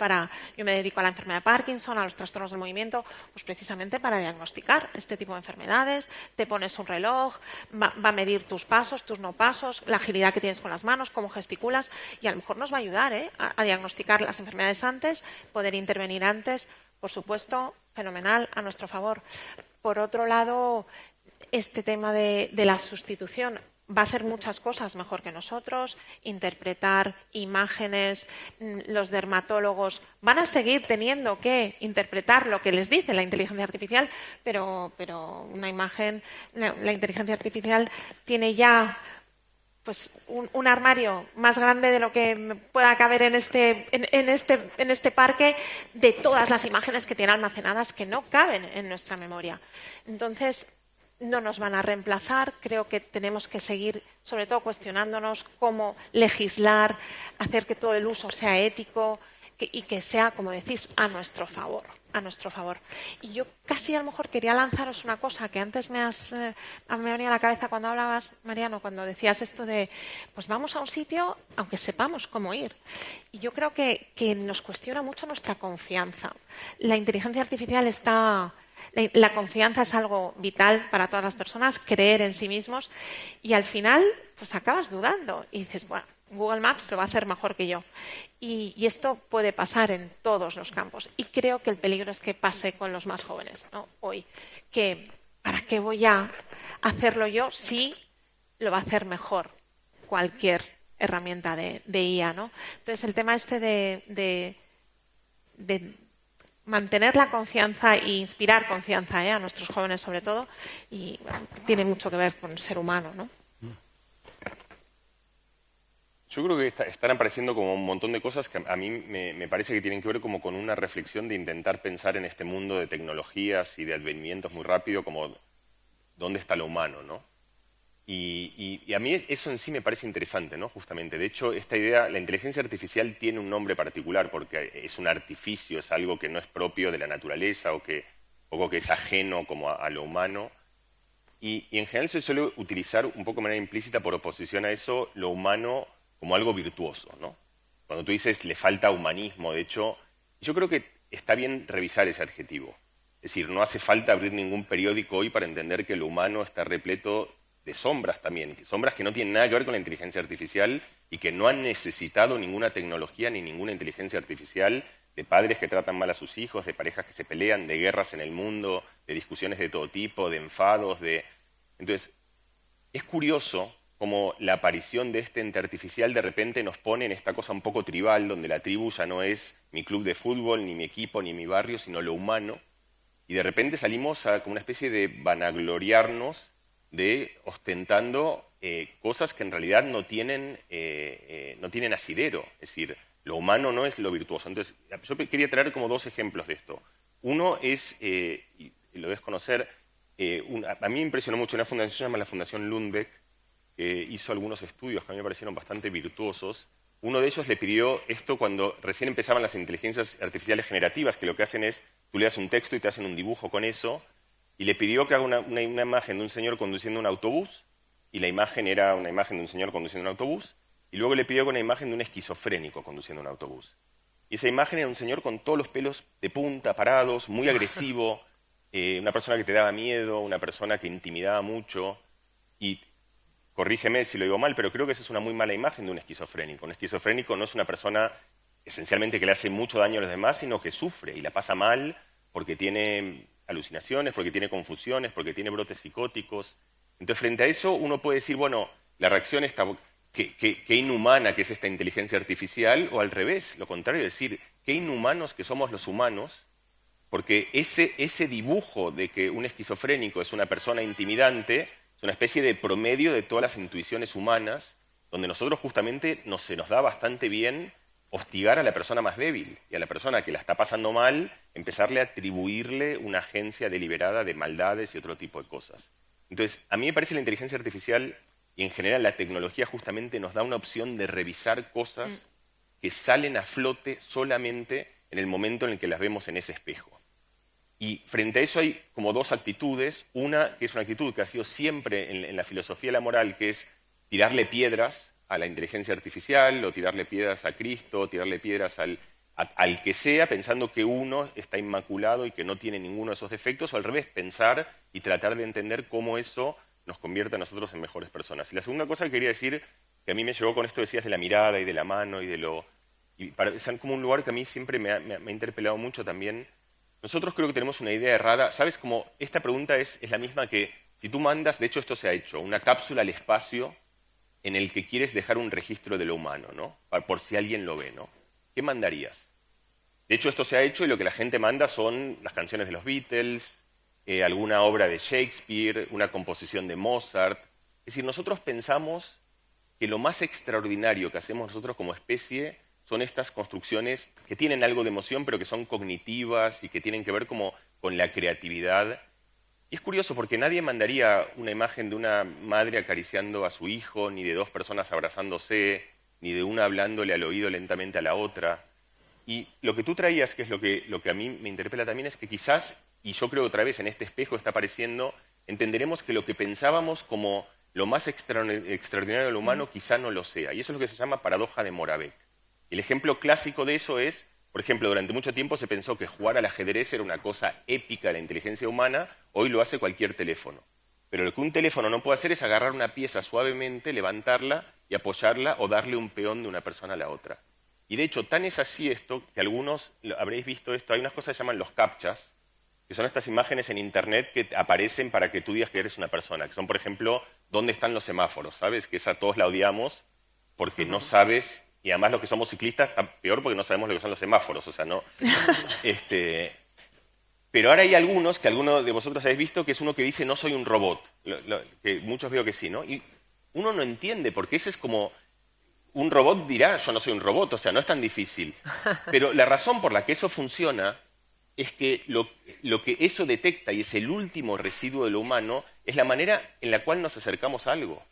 yo me dedico a la enfermedad de Parkinson, a los trastornos del movimiento, pues precisamente para diagnosticar este tipo de enfermedades. Te pones un reloj, va a medir tus pasos, tus no pasos, la agilidad que tienes con las manos, cómo gesticulas, y a lo mejor nos va a ayudar a diagnosticar las enfermedades antes, poder intervenir antes. Por supuesto, fenomenal, a nuestro favor. Por otro lado, este tema de la sustitución va a hacer muchas cosas mejor que nosotros, interpretar imágenes. Los dermatólogos van a seguir teniendo que interpretar lo que les dice la inteligencia artificial, pero una imagen, la inteligencia artificial tiene ya pues un armario más grande de lo que pueda caber en este parque, de todas las imágenes que tiene almacenadas que no caben en nuestra memoria. Entonces, no nos van a reemplazar. Creo que tenemos que seguir, sobre todo, cuestionándonos cómo legislar, hacer que todo el uso sea ético y que sea, como decís, a nuestro favor. Y yo casi a lo mejor quería lanzaros una cosa que antes me venía a la cabeza cuando hablabas, Mariano, cuando decías esto de, pues vamos a un sitio aunque sepamos cómo ir. Y yo creo que nos cuestiona mucho nuestra confianza. La inteligencia artificial la confianza es algo vital para todas las personas, creer en sí mismos, y al final pues acabas dudando y dices, bueno, Google Maps lo va a hacer mejor que yo. Y esto puede pasar en todos los campos. Y creo que el peligro es que pase con los más jóvenes, ¿no?, hoy. Que ¿para qué voy a hacerlo yo si lo va a hacer mejor cualquier herramienta de IA, ¿no? Entonces, el tema este de mantener la confianza e inspirar confianza a nuestros jóvenes, sobre todo, y bueno, tiene mucho que ver con el ser humano, ¿no? Yo creo que están apareciendo como un montón de cosas que a mí me parece que tienen que ver como con una reflexión de intentar pensar en este mundo de tecnologías y de advenimientos muy rápido, como dónde está lo humano, ¿no? Y a mí eso en sí me parece interesante, ¿no? Justamente. De hecho, esta idea, la inteligencia artificial tiene un nombre particular porque es un artificio, es algo que no es propio de la naturaleza o que es ajeno como a lo humano. Y en general se suele utilizar un poco de manera implícita, por oposición a eso, lo humano como algo virtuoso, ¿no? Cuando tú dices le falta humanismo, de hecho, yo creo que está bien revisar ese adjetivo. Es decir, no hace falta abrir ningún periódico hoy para entender que lo humano está repleto de sombras también, sombras que no tienen nada que ver con la inteligencia artificial y que no han necesitado ninguna tecnología ni ninguna inteligencia artificial, de padres que tratan mal a sus hijos, de parejas que se pelean, de guerras en el mundo, de discusiones de todo tipo, de enfados, Entonces, es curioso cómo la aparición de este ente artificial de repente nos pone en esta cosa un poco tribal, donde la tribu ya no es mi club de fútbol, ni mi equipo, ni mi barrio, sino lo humano, y de repente salimos a como una especie de vanagloriarnos de ostentando cosas que en realidad no tienen asidero. Es decir, lo humano no es lo virtuoso. Entonces, yo quería traer como dos ejemplos de esto. Uno es, y lo debes conocer, a mí me impresionó mucho una fundación, se llama la Fundación Lundbeck, que hizo algunos estudios que a mí me parecieron bastante virtuosos. Uno de ellos le pidió esto cuando recién empezaban las inteligencias artificiales generativas, que lo que hacen es, tú le das un texto y te hacen un dibujo con eso, y le pidió que haga una imagen de un señor conduciendo un autobús, y la imagen era una imagen de un señor conduciendo un autobús, y luego le pidió una imagen de un esquizofrénico conduciendo un autobús. Y esa imagen era un señor con todos los pelos de punta, parados, muy agresivo, una persona que te daba miedo, una persona que intimidaba mucho, y corrígeme si lo digo mal, pero creo que esa es una muy mala imagen de un esquizofrénico. Un esquizofrénico no es una persona esencialmente que le hace mucho daño a los demás, sino que sufre y la pasa mal porque tiene alucinaciones, porque tiene confusiones, porque tiene brotes psicóticos. Entonces, frente a eso, uno puede decir, bueno, la reacción está, qué inhumana que es esta inteligencia artificial, o al revés, lo contrario, decir, qué inhumanos que somos los humanos, porque ese dibujo de que un esquizofrénico es una persona intimidante Es una especie de promedio de todas las intuiciones humanas, donde nosotros justamente se nos da bastante bien hostigar a la persona más débil y a la persona que la está pasando mal, empezarle a atribuirle una agencia deliberada de maldades y otro tipo de cosas. Entonces, a mí me parece la inteligencia artificial y en general la tecnología justamente nos da una opción de revisar cosas que salen a flote solamente en el momento en el que las vemos en ese espejo. Y frente a eso hay como dos actitudes. Una, que es una actitud que ha sido siempre en la filosofía de la moral, que es tirarle piedras a la inteligencia artificial, o tirarle piedras a Cristo, o tirarle piedras al que sea, pensando que uno está inmaculado y que no tiene ninguno de esos defectos, o al revés, pensar y tratar de entender cómo eso nos convierte a nosotros en mejores personas. Y la segunda cosa que quería decir, que a mí me llegó con esto, decías de la mirada y de la mano y de lo... es como un lugar que a mí siempre me ha interpelado mucho también. Nosotros creo que tenemos una idea errada. ¿Sabes cómo? Esta pregunta es la misma que si tú mandas, de hecho esto se ha hecho, una cápsula al espacio en el que quieres dejar un registro de lo humano, ¿no? Por si alguien lo ve, ¿no? ¿Qué mandarías? De hecho esto se ha hecho y lo que la gente manda son las canciones de los Beatles, alguna obra de Shakespeare, una composición de Mozart. Es decir, nosotros pensamos que lo más extraordinario que hacemos nosotros como especie son estas construcciones que tienen algo de emoción, pero que son cognitivas y que tienen que ver como con la creatividad. Y es curioso porque nadie mandaría una imagen de una madre acariciando a su hijo, ni de dos personas abrazándose, ni de una hablándole al oído lentamente a la otra. Y lo que tú traías, que es lo que a mí me interpela también, es que quizás, y yo creo que otra vez en este espejo está apareciendo, entenderemos que lo que pensábamos como lo más extraordinario de lo humano quizá no lo sea. Y eso es lo que se llama paradoja de Moravec. El ejemplo clásico de eso es, por ejemplo, durante mucho tiempo se pensó que jugar al ajedrez era una cosa épica de la inteligencia humana, hoy lo hace cualquier teléfono. Pero lo que un teléfono no puede hacer es agarrar una pieza suavemente, levantarla y apoyarla o darle un peón de una persona a la otra. Y de hecho, tan es así esto, que algunos habréis visto esto, hay unas cosas que se llaman los captchas, que son estas imágenes en internet que aparecen para que tú digas que eres una persona, que son, por ejemplo, ¿dónde están los semáforos? ¿Sabes? Que esa todos la odiamos porque no sabes... Y además los que somos ciclistas, está peor porque no sabemos lo que son los semáforos, o sea, no... Pero ahora hay algunos, que algunos de vosotros habéis visto, que es uno que dice no soy un robot, que muchos veo que sí, ¿no? Y uno no entiende, porque ese es como... Un robot dirá, yo no soy un robot, o sea, no es tan difícil. Pero la razón por la que eso funciona es que lo que eso detecta, y es el último residuo de lo humano, es la manera en la cual nos acercamos a algo.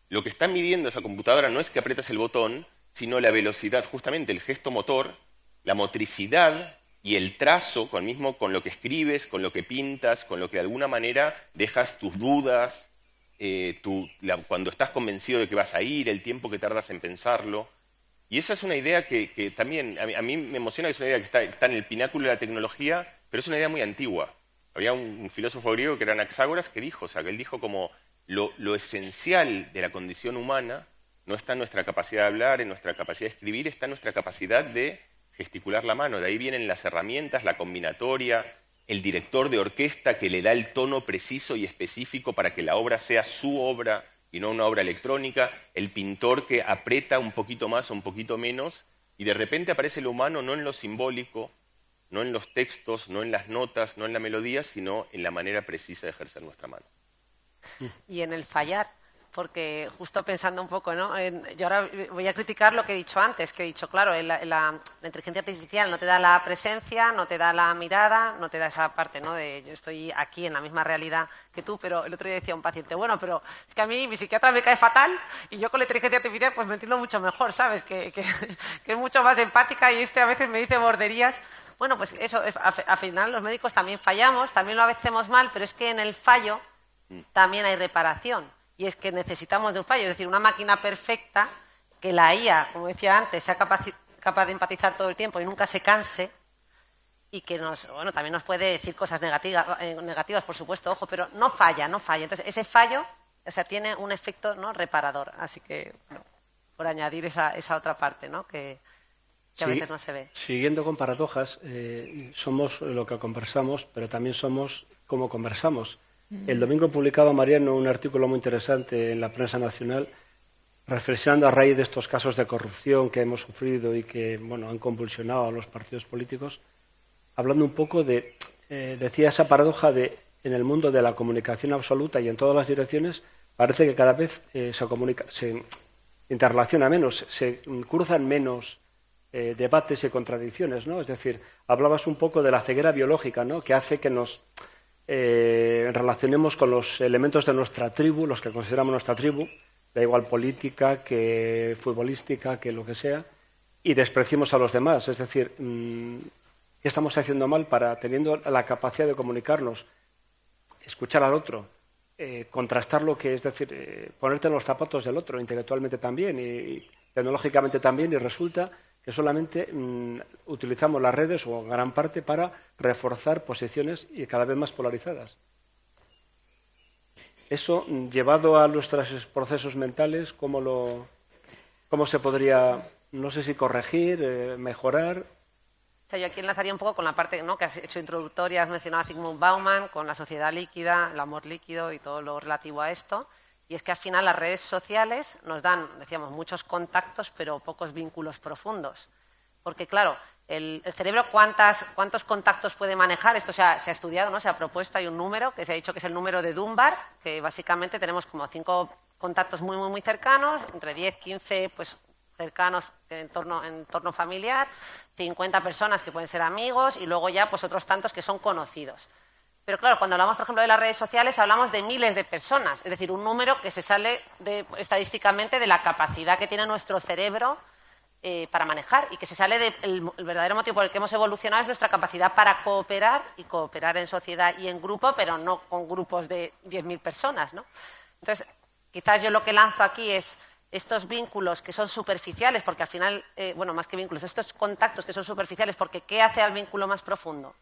Lo que está midiendo esa computadora no es que aprietas el botón, sino la velocidad, justamente el gesto motor, la motricidad y el trazo, con lo que escribes, con lo que pintas, con lo que de alguna manera dejas tus dudas, cuando estás convencido de que vas a ir, el tiempo que tardas en pensarlo. Y esa es una idea que también, a mí me emociona, que es una idea que está en el pináculo de la tecnología, pero es una idea muy antigua. Había un filósofo griego que era Anaxágoras que dijo, o sea, que él dijo como lo esencial de la condición humana no está en nuestra capacidad de hablar, en nuestra capacidad de escribir, está en nuestra capacidad de gesticular la mano. De ahí vienen las herramientas, la combinatoria, el director de orquesta que le da el tono preciso y específico para que la obra sea su obra y no una obra electrónica, el pintor que aprieta un poquito más o un poquito menos, y de repente aparece lo humano no en lo simbólico, no en los textos, no en las notas, no en la melodía, sino en la manera precisa de ejercer nuestra mano. Y en el fallar. Porque justo pensando un poco, ¿no? Yo ahora voy a criticar lo que he dicho antes, que he dicho, claro, la inteligencia artificial no te da la presencia, no te da la mirada, no te da esa parte, ¿no? De yo estoy aquí en la misma realidad que tú, pero el otro día decía un paciente, bueno, pero es que a mí mi psiquiatra me cae fatal y yo con la inteligencia artificial pues me entiendo mucho mejor, ¿sabes? Que es mucho más empática y a veces me dice borderías. Bueno, pues eso, al final los médicos también fallamos, también lo hacemos mal, pero es que en el fallo también hay reparación. Y es que necesitamos de un fallo, es decir, una máquina perfecta, que la IA, como decía antes, sea capaz de empatizar todo el tiempo y nunca se canse, y que también nos puede decir cosas negativas, por supuesto, ojo, pero no falla. Entonces, ese fallo, tiene un efecto, ¿no?, reparador. Así que, bueno, por añadir esa otra parte, ¿no?, que a veces no se ve. Siguiendo con paradojas, somos lo que conversamos, pero también somos como conversamos. El domingo publicaba Mariano un artículo muy interesante en la prensa nacional reflexionando a raíz de estos casos de corrupción que hemos sufrido y que han convulsionado a los partidos políticos, hablando un poco decía esa paradoja de en el mundo de la comunicación absoluta y en todas las direcciones, parece que cada vez se interrelaciona menos, se cruzan menos debates y contradicciones, ¿no? Es decir, hablabas un poco de la ceguera biológica, ¿no?, que hace que nos relacionemos con los elementos de nuestra tribu, los que consideramos nuestra tribu, da igual política, que futbolística, que lo que sea, y despreciemos a los demás. Es decir, ¿qué estamos haciendo mal para, teniendo la capacidad de comunicarnos, escuchar al otro, contrastar lo que es decir, ponerte en los zapatos del otro, intelectualmente también y tecnológicamente también, y resulta que solamente utilizamos las redes, o en gran parte, para reforzar posiciones y cada vez más polarizadas? Eso, llevado a nuestros procesos mentales, ¿cómo se podría, no sé si corregir, mejorar? O sea, yo aquí enlazaría un poco con la parte, ¿no?, que has hecho introductoria, has mencionado a Zygmunt Bauman, con la sociedad líquida, el amor líquido y todo lo relativo a esto. Y es que al final las redes sociales nos dan, decíamos, muchos contactos, pero pocos vínculos profundos. Porque, claro, el cerebro, ¿cuántos contactos puede manejar? Esto se ha estudiado, ¿no? Se ha propuesto, hay un número que se ha dicho que es el número de Dunbar, que básicamente tenemos como 5 contactos muy, muy, muy cercanos, entre 10, 15, pues cercanos en entorno familiar, 50 personas que pueden ser amigos y luego ya pues otros tantos que son conocidos. Pero claro, cuando hablamos, por ejemplo, de las redes sociales, hablamos de miles de personas, es decir, un número que se sale estadísticamente de la capacidad que tiene nuestro cerebro para manejar, y que se sale del verdadero motivo por el que hemos evolucionado es nuestra capacidad para cooperar, y cooperar en sociedad y en grupo, pero no con grupos de 10.000 personas, ¿no? Entonces, quizás yo lo que lanzo aquí es estos vínculos que son superficiales, porque al final, bueno, más que vínculos, estos contactos que son superficiales, porque ¿qué hace al vínculo más profundo?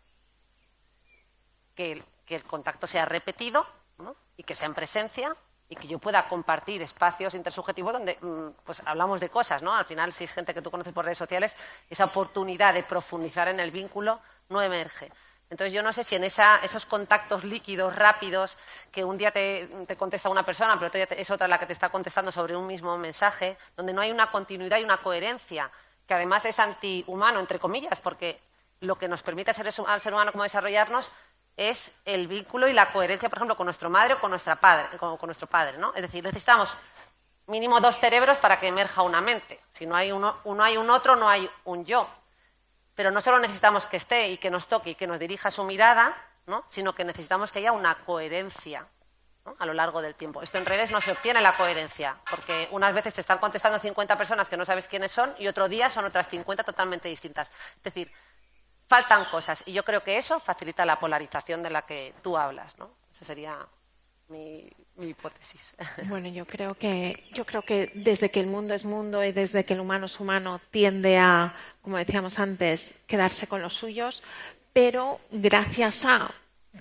Que el contacto sea repetido, ¿no?, y que sea en presencia, y que yo pueda compartir espacios intersubjetivos donde pues hablamos de cosas, ¿no? Al final, si es gente que tú conoces por redes sociales, esa oportunidad de profundizar en el vínculo no emerge. Entonces, yo no sé si en esos contactos líquidos, rápidos, que un día te contesta una persona, pero otro día es otra la que te está contestando sobre un mismo mensaje, donde no hay una continuidad y una coherencia, que además es antihumano, entre comillas, porque lo que nos permite al ser humano como desarrollarnos es el vínculo y la coherencia, por ejemplo, con nuestra madre o con nuestro padre, ¿no? Es decir, necesitamos mínimo 2 cerebros para que emerja una mente. Si no hay uno hay un otro, no hay un yo. Pero no solo necesitamos que esté y que nos toque y que nos dirija su mirada, ¿no?, sino que necesitamos que haya una coherencia, ¿no?, a lo largo del tiempo. Esto en redes no se obtiene la coherencia, porque unas veces te están contestando 50 personas que no sabes quiénes son y otro día son otras 50 totalmente distintas. Es decir, faltan cosas, y yo creo que eso facilita la polarización de la que tú hablas, ¿no? Esa sería mi hipótesis. Bueno, yo creo que desde que el mundo es mundo y desde que el humano es humano tiende a, como decíamos antes, quedarse con los suyos, pero gracias a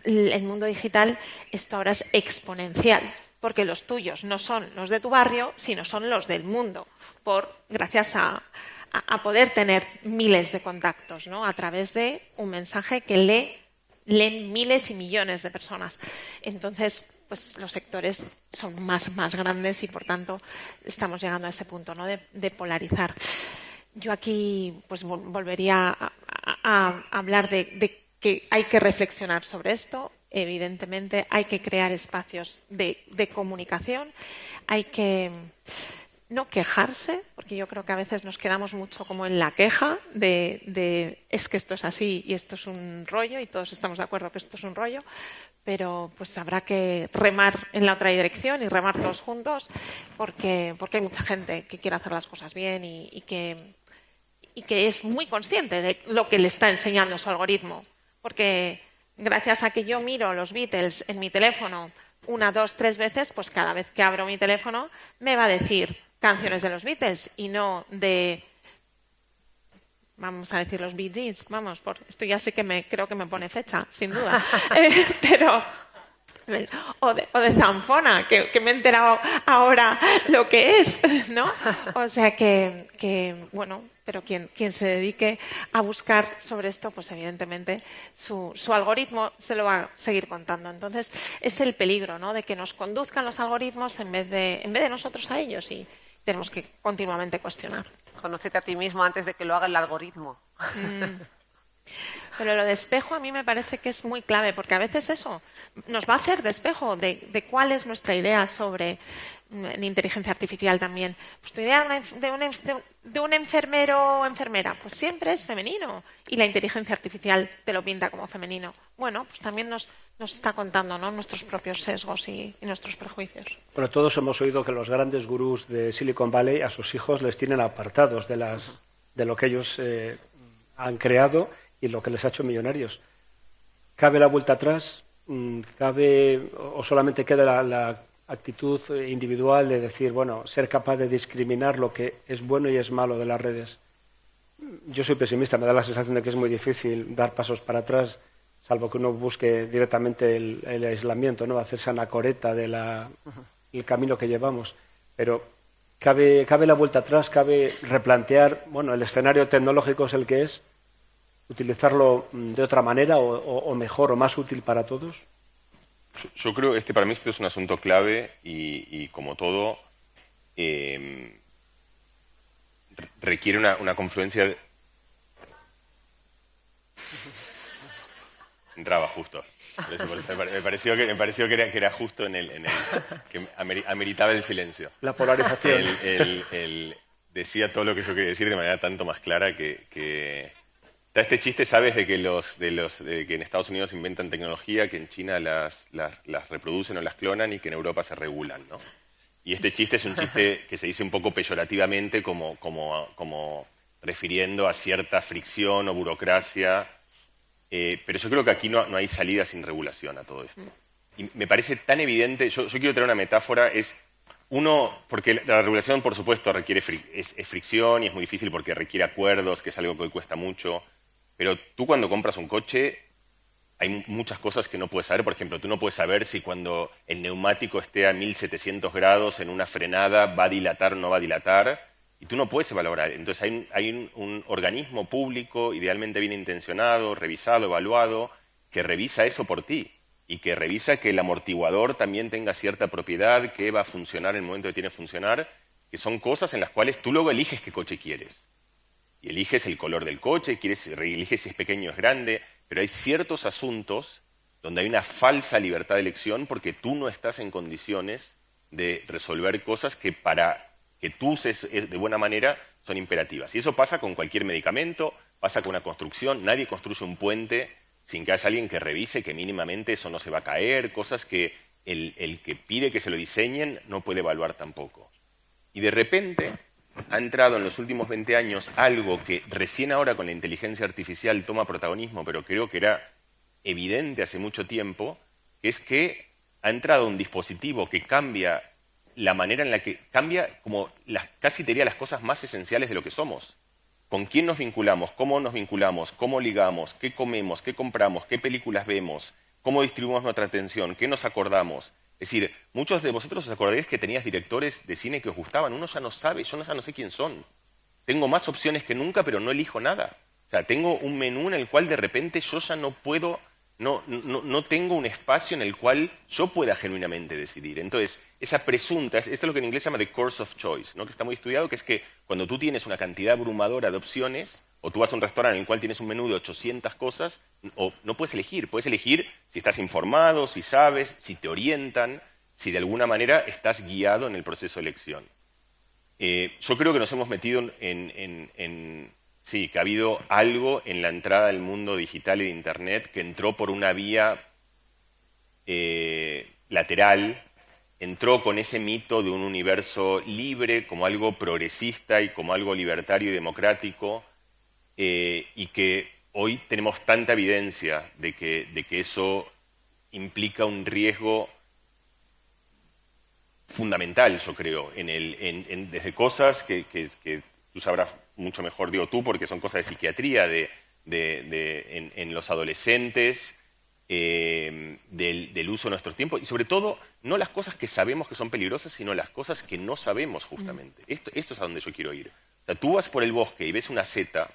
el mundo digital esto ahora es exponencial, porque los tuyos no son los de tu barrio, sino son los del mundo, gracias a poder tener miles de contactos, ¿no?, a través de un mensaje que leen miles y millones de personas. Entonces, pues los sectores son más grandes y, por tanto, estamos llegando a ese punto, ¿no?, de polarizar. Yo aquí pues volvería a hablar de que hay que reflexionar sobre esto. Evidentemente, hay que crear espacios de comunicación, hay que no quejarse, porque yo creo que a veces nos quedamos mucho como en la queja de es que esto es así y esto es un rollo, y todos estamos de acuerdo que esto es un rollo, pero pues habrá que remar en la otra dirección y remar todos juntos, porque hay mucha gente que quiere hacer las cosas bien y que es muy consciente de lo que le está enseñando su algoritmo, porque gracias a que yo miro los Beatles en mi teléfono 1, 2, 3 veces, pues cada vez que abro mi teléfono me va a decir canciones de los Beatles y no de, vamos a decir, los Bee Gees. Vamos, esto ya sí que creo que me pone fecha, sin duda. Pero o de zanfona, que me he enterado ahora lo que es, ¿no? O sea que bueno, pero quien se dedique a buscar sobre esto, pues evidentemente su algoritmo se lo va a seguir contando. Entonces, es el peligro, ¿no?, de que nos conduzcan los algoritmos en vez de nosotros a ellos, y tenemos que continuamente cuestionar. Conócete a ti mismo antes de que lo haga el algoritmo. Pero lo de espejo a mí me parece que es muy clave, porque a veces eso nos va a hacer de espejo de cuál es nuestra idea sobre la inteligencia artificial también. Pues tu idea de un enfermero o enfermera, pues siempre es femenino, y la inteligencia artificial te lo pinta como femenino. Bueno, pues también nos está contando, ¿no?, nuestros propios sesgos y nuestros prejuicios. Bueno, todos hemos oído que los grandes gurús de Silicon Valley a sus hijos les tienen apartados de lo que ellos han creado y lo que les ha hecho millonarios. ¿Cabe la vuelta atrás? ¿Cabe o solamente queda la actitud individual de decir, bueno, ser capaz de discriminar lo que es bueno y es malo de las redes? Yo soy pesimista, me da la sensación de que es muy difícil dar pasos para atrás, salvo que uno busque directamente el aislamiento, ¿no?, hacerse anacoreta del camino que llevamos. Pero ¿cabe la vuelta atrás? ¿Cabe replantear, bueno, el escenario tecnológico es el que es, utilizarlo de otra manera o mejor o más útil para todos? Yo creo que para mí este es un asunto clave y como todo, requiere una confluencia. Entraba justo. Me pareció que era justo que ameritaba el silencio. La polarización. Decía todo lo que yo quería decir de manera tanto más clara que está este chiste, ¿sabes? De que que en Estados Unidos inventan tecnología, que en China las reproducen o las clonan y que en Europa se regulan, ¿no? Y este chiste es un chiste que se dice un poco peyorativamente como refiriendo a cierta fricción o burocracia, pero yo creo que aquí no hay salida sin regulación a todo esto. Y me parece tan evidente, yo quiero traer una metáfora, porque la regulación, por supuesto, requiere es fricción y es muy difícil porque requiere acuerdos, que es algo que hoy cuesta mucho, pero tú cuando compras un coche hay muchas cosas que no puedes saber. Por ejemplo, tú no puedes saber si cuando el neumático esté a 1700 grados en una frenada va a dilatar o no va a dilatar, y tú no puedes evaluar. Entonces hay un organismo público, idealmente bien intencionado, revisado, evaluado, que revisa eso por ti y que revisa que el amortiguador también tenga cierta propiedad, que va a funcionar en el momento que tiene que funcionar, que son cosas en las cuales tú luego eliges qué coche quieres. Y eliges el color del coche, eliges si es pequeño o es grande, pero hay ciertos asuntos donde hay una falsa libertad de elección porque tú no estás en condiciones de resolver cosas que para que tú uses de buena manera son imperativas. Y eso pasa con cualquier medicamento, pasa con una construcción. Nadie construye un puente sin que haya alguien que revise que mínimamente eso no se va a caer, cosas que el que pide que se lo diseñen no puede evaluar tampoco. Y de repente ha entrado en los últimos 20 años algo que recién ahora con la inteligencia artificial toma protagonismo, pero creo que era evidente hace mucho tiempo, que es que ha entrado un dispositivo que cambia la manera en la que cambia, como casi te diría, las cosas más esenciales de lo que somos. ¿Con quién nos vinculamos? ¿Cómo nos vinculamos? ¿Cómo ligamos? ¿Qué comemos? ¿Qué compramos? ¿Qué películas vemos? ¿Cómo distribuimos nuestra atención? ¿Qué nos acordamos? Es decir, muchos de vosotros os acordaréis que tenías directores de cine que os gustaban. Uno ya no sabe, yo ya no sé quién son. Tengo más opciones que nunca, pero no elijo nada. O sea, tengo un menú en el cual de repente yo ya no puedo, no tengo un espacio en el cual yo pueda genuinamente decidir. Entonces, esa presunta, esto es lo que en inglés se llama the course of choice, ¿no?, que está muy estudiado, que es que cuando tú tienes una cantidad abrumadora de opciones, o tú vas a un restaurante en el cual tienes un menú de 800 cosas, o no puedes elegir si estás informado, si sabes, si te orientan, si de alguna manera estás guiado en el proceso de elección. Yo creo que nos hemos metido sí, que ha habido algo en la entrada del mundo digital y de Internet que entró por una vía lateral, entró con ese mito de un universo libre como algo progresista y como algo libertario y democrático, y que hoy tenemos tanta evidencia de que eso implica un riesgo fundamental, yo creo, desde cosas que tú sabrás mucho mejor, digo tú, porque son cosas de psiquiatría, en los adolescentes, del uso de nuestros tiempos, y sobre todo, no las cosas que sabemos que son peligrosas, sino las cosas que no sabemos justamente. Esto es a donde yo quiero ir. O sea, tú vas por el bosque y ves una seta,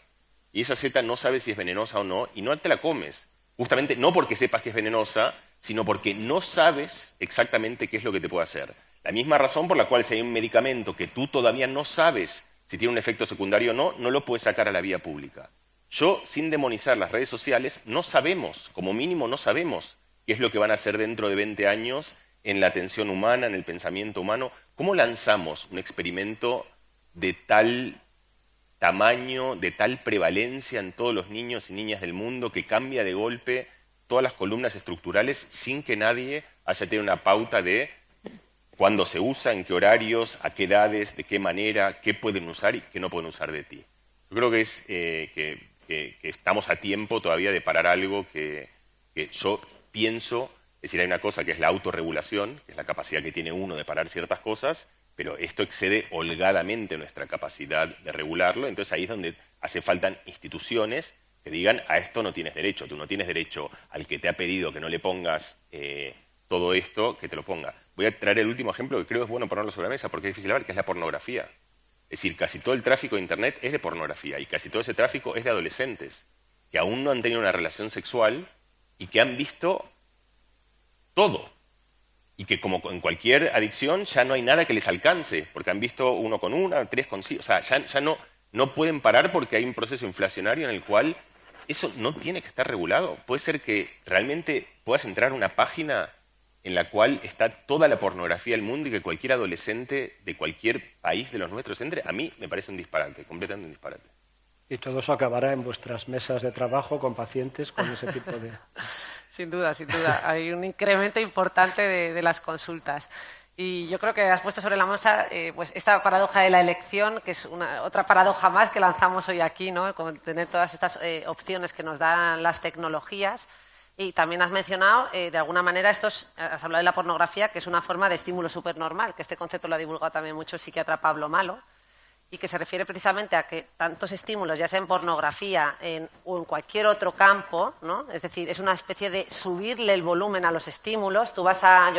y esa seta no sabes si es venenosa o no, y no te la comes. Justamente no porque sepas que es venenosa, sino porque no sabes exactamente qué es lo que te puede hacer. La misma razón por la cual si hay un medicamento que tú todavía no sabes si tiene un efecto secundario o no, no lo puedes sacar a la vía pública. Yo, sin demonizar las redes sociales, no sabemos, como mínimo no sabemos qué es lo que van a hacer dentro de 20 años en la atención humana, en el pensamiento humano. ¿Cómo lanzamos un experimento de tal tamaño, de tal prevalencia en todos los niños y niñas del mundo que cambia de golpe todas las columnas estructurales sin que nadie haya tenido una pauta de cuándo se usa, en qué horarios, a qué edades, de qué manera, qué pueden usar y qué no pueden usar de ti? Yo creo que es que estamos a tiempo todavía de parar algo que yo pienso. Es decir, hay una cosa que es la autorregulación, que es la capacidad que tiene uno de parar ciertas cosas, pero esto excede holgadamente nuestra capacidad de regularlo. Entonces ahí es donde hace falta instituciones que digan, a esto no tienes derecho. Tú no tienes derecho al que te ha pedido que no le pongas todo esto, que te lo ponga. Voy a traer el último ejemplo que creo es bueno ponerlo sobre la mesa porque es difícil hablar, que es la pornografía. Es decir, casi todo el tráfico de Internet es de pornografía y casi todo ese tráfico es de adolescentes que aún no han tenido una relación sexual y que han visto todo. Y que como en cualquier adicción ya no hay nada que les alcance, porque han visto 1 con 1, 3 con 5, o sea, ya no pueden parar porque hay un proceso inflacionario en el cual eso no tiene que estar regulado. Puede ser que realmente puedas entrar a una página en la cual está toda la pornografía del mundo y que cualquier adolescente de cualquier país de los nuestros entre. A mí me parece un disparate, completamente un disparate. Y todo eso acabará en vuestras mesas de trabajo con pacientes con ese tipo de... Sin duda, sin duda. Hay un incremento importante de las consultas. Y yo creo que has puesto sobre la mesa pues esta paradoja de la elección, que es otra paradoja más que lanzamos hoy aquí, ¿no? Con tener todas estas opciones que nos dan las tecnologías. Y también has mencionado, de alguna manera, has hablado de la pornografía, que es una forma de estímulo supernormal, que este concepto lo ha divulgado también mucho el psiquiatra Pablo Malo, y que se refiere precisamente a que tantos estímulos, ya sea en pornografía o en cualquier otro campo, ¿no? Es decir, es una especie de subirle el volumen a los estímulos. Yo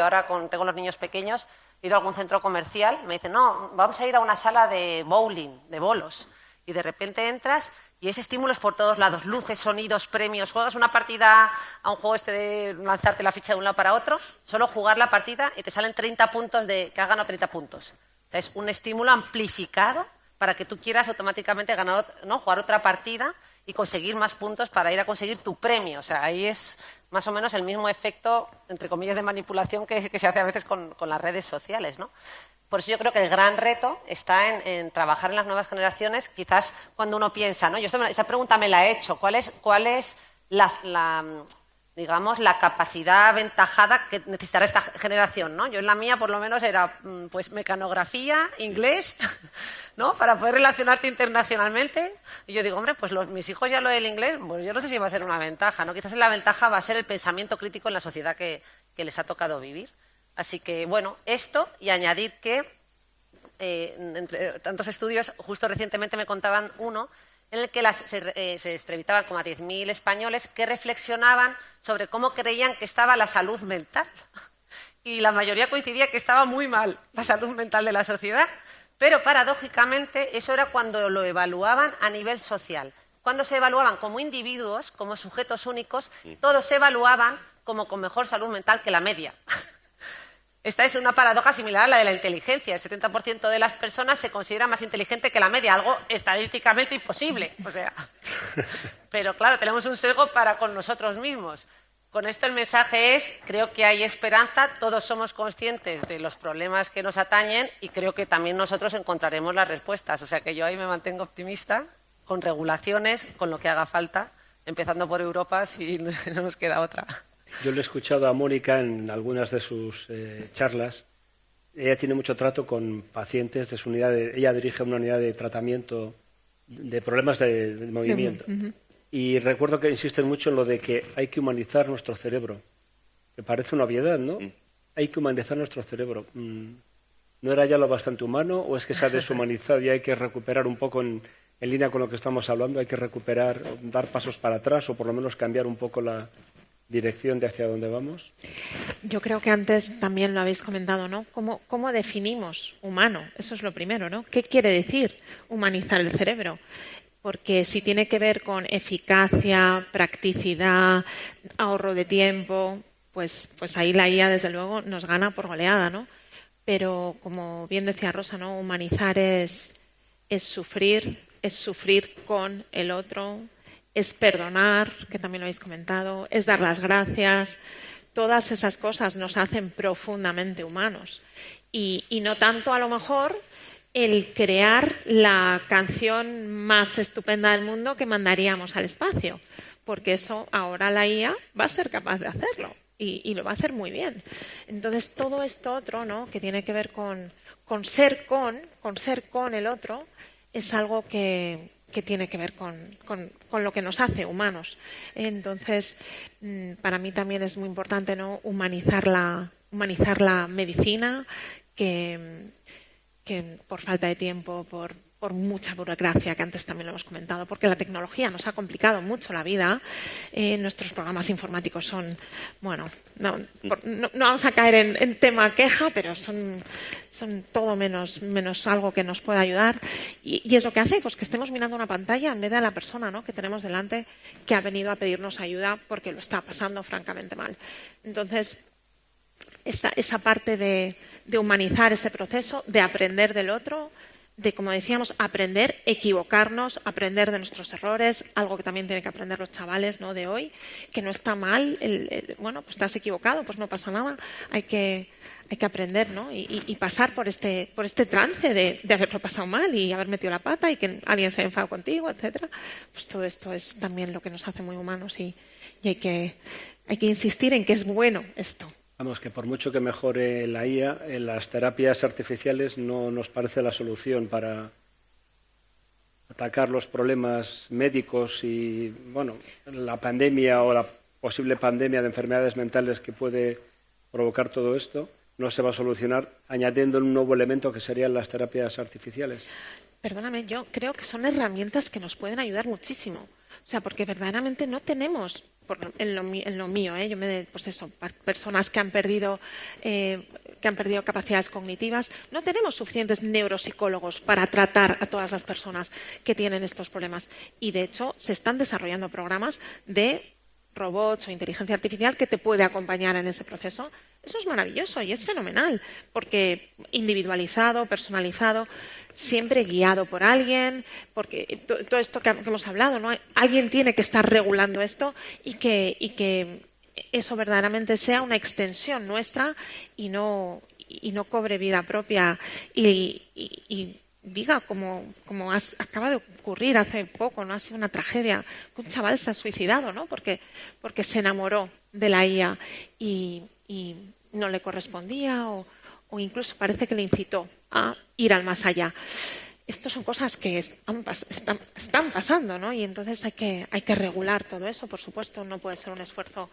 ahora tengo los niños pequeños, he ido a algún centro comercial, me dicen, no, vamos a ir a una sala de bowling, de bolos, y de repente entras y es estímulos por todos lados, luces, sonidos, premios. Juegas una partida a un juego de lanzarte la ficha de un lado para otro, solo jugar la partida y te salen 30 puntos que has ganado 30 puntos. O sea, es un estímulo amplificado para que tú quieras automáticamente jugar otra partida y conseguir más puntos para ir a conseguir tu premio. O sea, ahí es más o menos el mismo efecto, entre comillas, de manipulación que se hace a veces con las redes sociales, ¿no? Por eso yo creo que el gran reto está en trabajar en las nuevas generaciones. Quizás cuando uno piensa, ¿no? Yo esta pregunta me la he hecho, ¿cuál es digamos, la capacidad aventajada que necesitará esta generación, ¿no? Yo en la mía, por lo menos, era pues mecanografía, inglés, ¿no? Para poder relacionarte internacionalmente. Y yo digo, hombre, pues mis hijos ya lo del inglés, pues yo no sé si va a ser una ventaja, ¿no? Quizás la ventaja va a ser el pensamiento crítico en la sociedad que les ha tocado vivir. Así que, bueno, esto y añadir que, entre tantos estudios, justo recientemente me contaban uno en el que se entrevistaban como a 10.000 españoles que reflexionaban sobre cómo creían que estaba la salud mental. Y la mayoría coincidía que estaba muy mal la salud mental de la sociedad, pero paradójicamente eso era cuando lo evaluaban a nivel social. Cuando se evaluaban como individuos, como sujetos únicos, todos se evaluaban como con mejor salud mental que la media. Esta es una paradoja similar a la de la inteligencia. El 70% de las personas se considera más inteligente que la media, algo estadísticamente imposible. O sea, pero claro, tenemos un sesgo para con nosotros mismos. Con esto el mensaje es, creo que hay esperanza, todos somos conscientes de los problemas que nos atañen y creo que también nosotros encontraremos las respuestas. O sea que yo ahí me mantengo optimista, con regulaciones, con lo que haga falta, empezando por Europa si no nos queda otra. Yo le he escuchado a Mónica en algunas de sus charlas. Ella tiene mucho trato con pacientes de su unidad. Ella dirige una unidad de tratamiento de problemas de movimiento. Y recuerdo que insisten mucho en lo de que hay que humanizar nuestro cerebro. Me parece una obviedad, ¿no? Hay que humanizar nuestro cerebro. ¿No era ya lo bastante humano o es que se ha deshumanizado y hay que recuperar un poco en línea con lo que estamos hablando? Hay que recuperar, dar pasos para atrás o por lo menos cambiar un poco la dirección de hacia dónde vamos. Yo creo que antes también lo habéis comentado, ¿no? ¿Cómo definimos humano? Eso es lo primero, ¿no? ¿Qué quiere decir humanizar el cerebro? Porque si tiene que ver con eficacia, practicidad, ahorro de tiempo, pues ahí la IA desde luego nos gana por goleada, ¿no? Pero como bien decía Rosa, ¿no? Humanizar es sufrir con el otro, es perdonar, que también lo habéis comentado, es dar las gracias. Todas esas cosas nos hacen profundamente humanos. Y no tanto, a lo mejor, el crear la canción más estupenda del mundo que mandaríamos al espacio, porque eso ahora la IA va a ser capaz de hacerlo y lo va a hacer muy bien. Entonces, todo esto otro, ¿no?, que tiene que ver con ser con el otro, es algo que tiene que ver con lo que nos hace humanos. Entonces, para mí también es muy importante, ¿no?, humanizar la medicina, que por falta de tiempo, por mucha burocracia, que antes también lo hemos comentado, porque la tecnología nos ha complicado mucho la vida. Nuestros programas informáticos son, bueno, no vamos a caer en tema queja, pero son todo menos algo que nos pueda ayudar. Y es lo que hace, pues, que estemos mirando una pantalla en vez de a la persona, ¿no?, que tenemos delante, que ha venido a pedirnos ayuda porque lo está pasando francamente mal. Entonces, esa parte de humanizar ese proceso, de aprender del otro, de, como decíamos, aprender, equivocarnos, aprender de nuestros errores, algo que también tienen que aprender los chavales, ¿no?, de hoy, que no está mal, bueno, pues estás equivocado, pues no pasa nada, hay que aprender, ¿no?, y pasar por este trance de haberlo pasado mal y haber metido la pata y que alguien se haya enfadado contigo, etcétera. Pues todo esto es también lo que nos hace muy humanos y hay que insistir en que es bueno esto. Vamos, que por mucho que mejore la IA, las terapias artificiales no nos parece la solución para atacar los problemas médicos y, bueno, la pandemia o la posible pandemia de enfermedades mentales que puede provocar todo esto no se va a solucionar añadiendo un nuevo elemento que serían las terapias artificiales. Perdóname, yo creo que son herramientas que nos pueden ayudar muchísimo. O sea, porque verdaderamente no tenemos, en lo mío, pues eso, personas que han perdido capacidades cognitivas, no tenemos suficientes neuropsicólogos para tratar a todas las personas que tienen estos problemas. Y, de hecho, se están desarrollando programas de robots o inteligencia artificial que te puede acompañar en ese proceso. Eso es maravilloso y es fenomenal, porque individualizado, personalizado, siempre guiado por alguien, porque todo esto que hemos hablado, ¿no? Alguien tiene que estar regulando esto y que eso verdaderamente sea una extensión nuestra y no cobre vida propia y diga, como acaba de ocurrir hace poco, ¿no? Ha sido una tragedia, que un chaval se ha suicidado, ¿no? Porque se enamoró de la IA y no le correspondía o incluso parece que le incitó a ir al más allá. Estas son cosas que están pasando, ¿no? Y entonces hay que regular todo eso, por supuesto. No puede ser un esfuerzo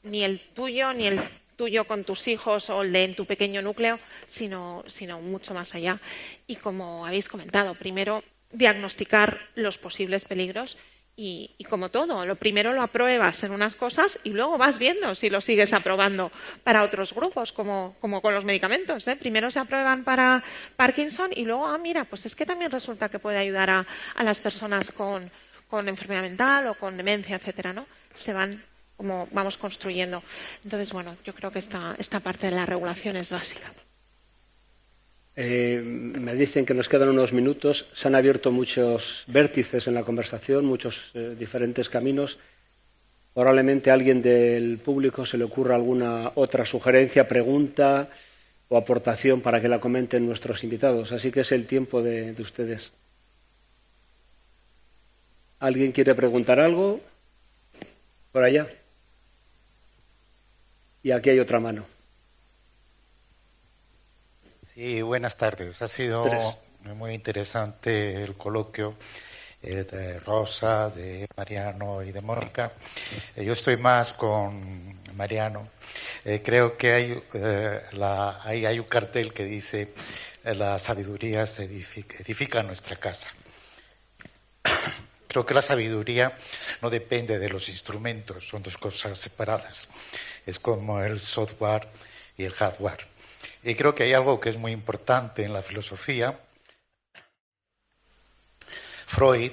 ni el tuyo con tus hijos o el de tu pequeño núcleo, sino mucho más allá. Y como habéis comentado, primero diagnosticar los posibles peligros y como todo, lo primero lo apruebas en unas cosas y luego vas viendo si lo sigues aprobando para otros grupos, como con los medicamentos, ¿eh? Primero se aprueban para Parkinson y luego, mira, pues es que también resulta que puede ayudar a las personas con enfermedad mental o con demencia, etcétera, ¿no? Como vamos construyendo. Entonces, bueno, yo creo que esta parte de la regulación es básica. Me dicen que nos quedan unos minutos. Se han abierto muchos vértices en la conversación, muchos diferentes caminos. Probablemente a alguien del público se le ocurra alguna otra sugerencia, pregunta o aportación para que la comenten nuestros invitados. Así que es el tiempo de ustedes. ¿Alguien quiere preguntar algo? Por allá. Y aquí hay otra mano. Sí, buenas tardes. Ha sido muy interesante el coloquio de Rosa, de Mariano y de Mónica. Yo estoy más con Mariano. Creo que ahí hay un cartel que dice la sabiduría se edifica nuestra casa. Creo que la sabiduría no depende de los instrumentos, son dos cosas separadas. Es como el software y el hardware. Y creo que hay algo que es muy importante en la filosofía. Freud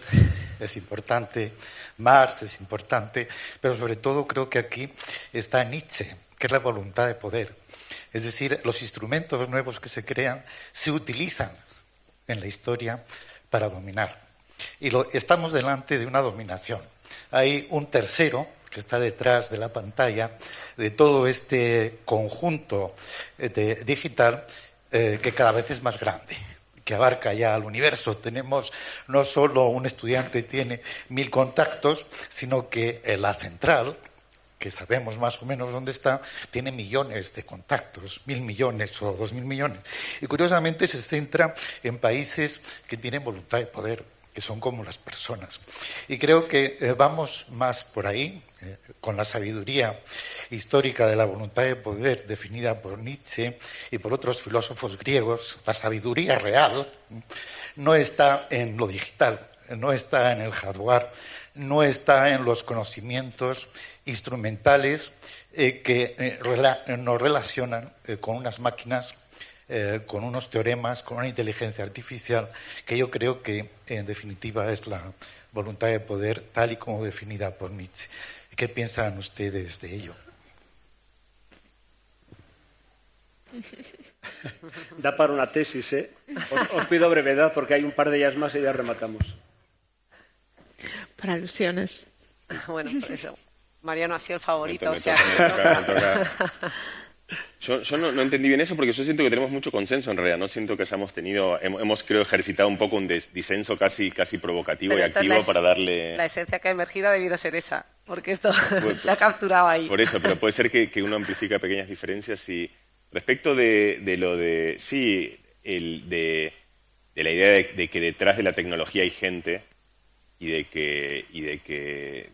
es importante, Marx es importante, pero sobre todo creo que aquí está Nietzsche, que es la voluntad de poder. Es decir, los instrumentos nuevos que se crean se utilizan en la historia para dominar. Y estamos delante de una dominación. Hay un tercero que está detrás de la pantalla de todo este conjunto digital que cada vez es más grande, que abarca ya al universo. Tenemos, no solo un estudiante tiene 1000 contactos, sino que la central, que sabemos más o menos dónde está, tiene millones de contactos, 1000 millones o 2000 millones. Y curiosamente se centra en países que tienen voluntad de poder, que son como las personas. Y creo que vamos más por ahí, con la sabiduría histórica de la voluntad de poder definida por Nietzsche y por otros filósofos griegos. La sabiduría real no está en lo digital, no está en el hardware, no está en los conocimientos instrumentales que nos relacionan con unas máquinas, con unos teoremas, con una inteligencia artificial, que yo creo que en definitiva es la voluntad de poder tal y como definida por Nietzsche. ¿Qué piensan ustedes de ello? Da para una tesis, ¿eh? Os pido brevedad porque hay un par de ellas más y ya rematamos. Para alusiones. Bueno, por eso. Mariano ha sido el favorito. Me toca. Yo no entendí bien eso porque yo siento que tenemos mucho consenso en realidad. No siento que hayamos tenido... Hemos creo, ejercitado un poco un disenso casi provocativo pero y activo para darle... La esencia que ha emergido ha debido ser esa, porque esto se ha capturado ahí. Por eso, pero puede ser que uno amplifica pequeñas diferencias. Y respecto de lo de... Sí, de la idea de que detrás de la tecnología hay gente y de que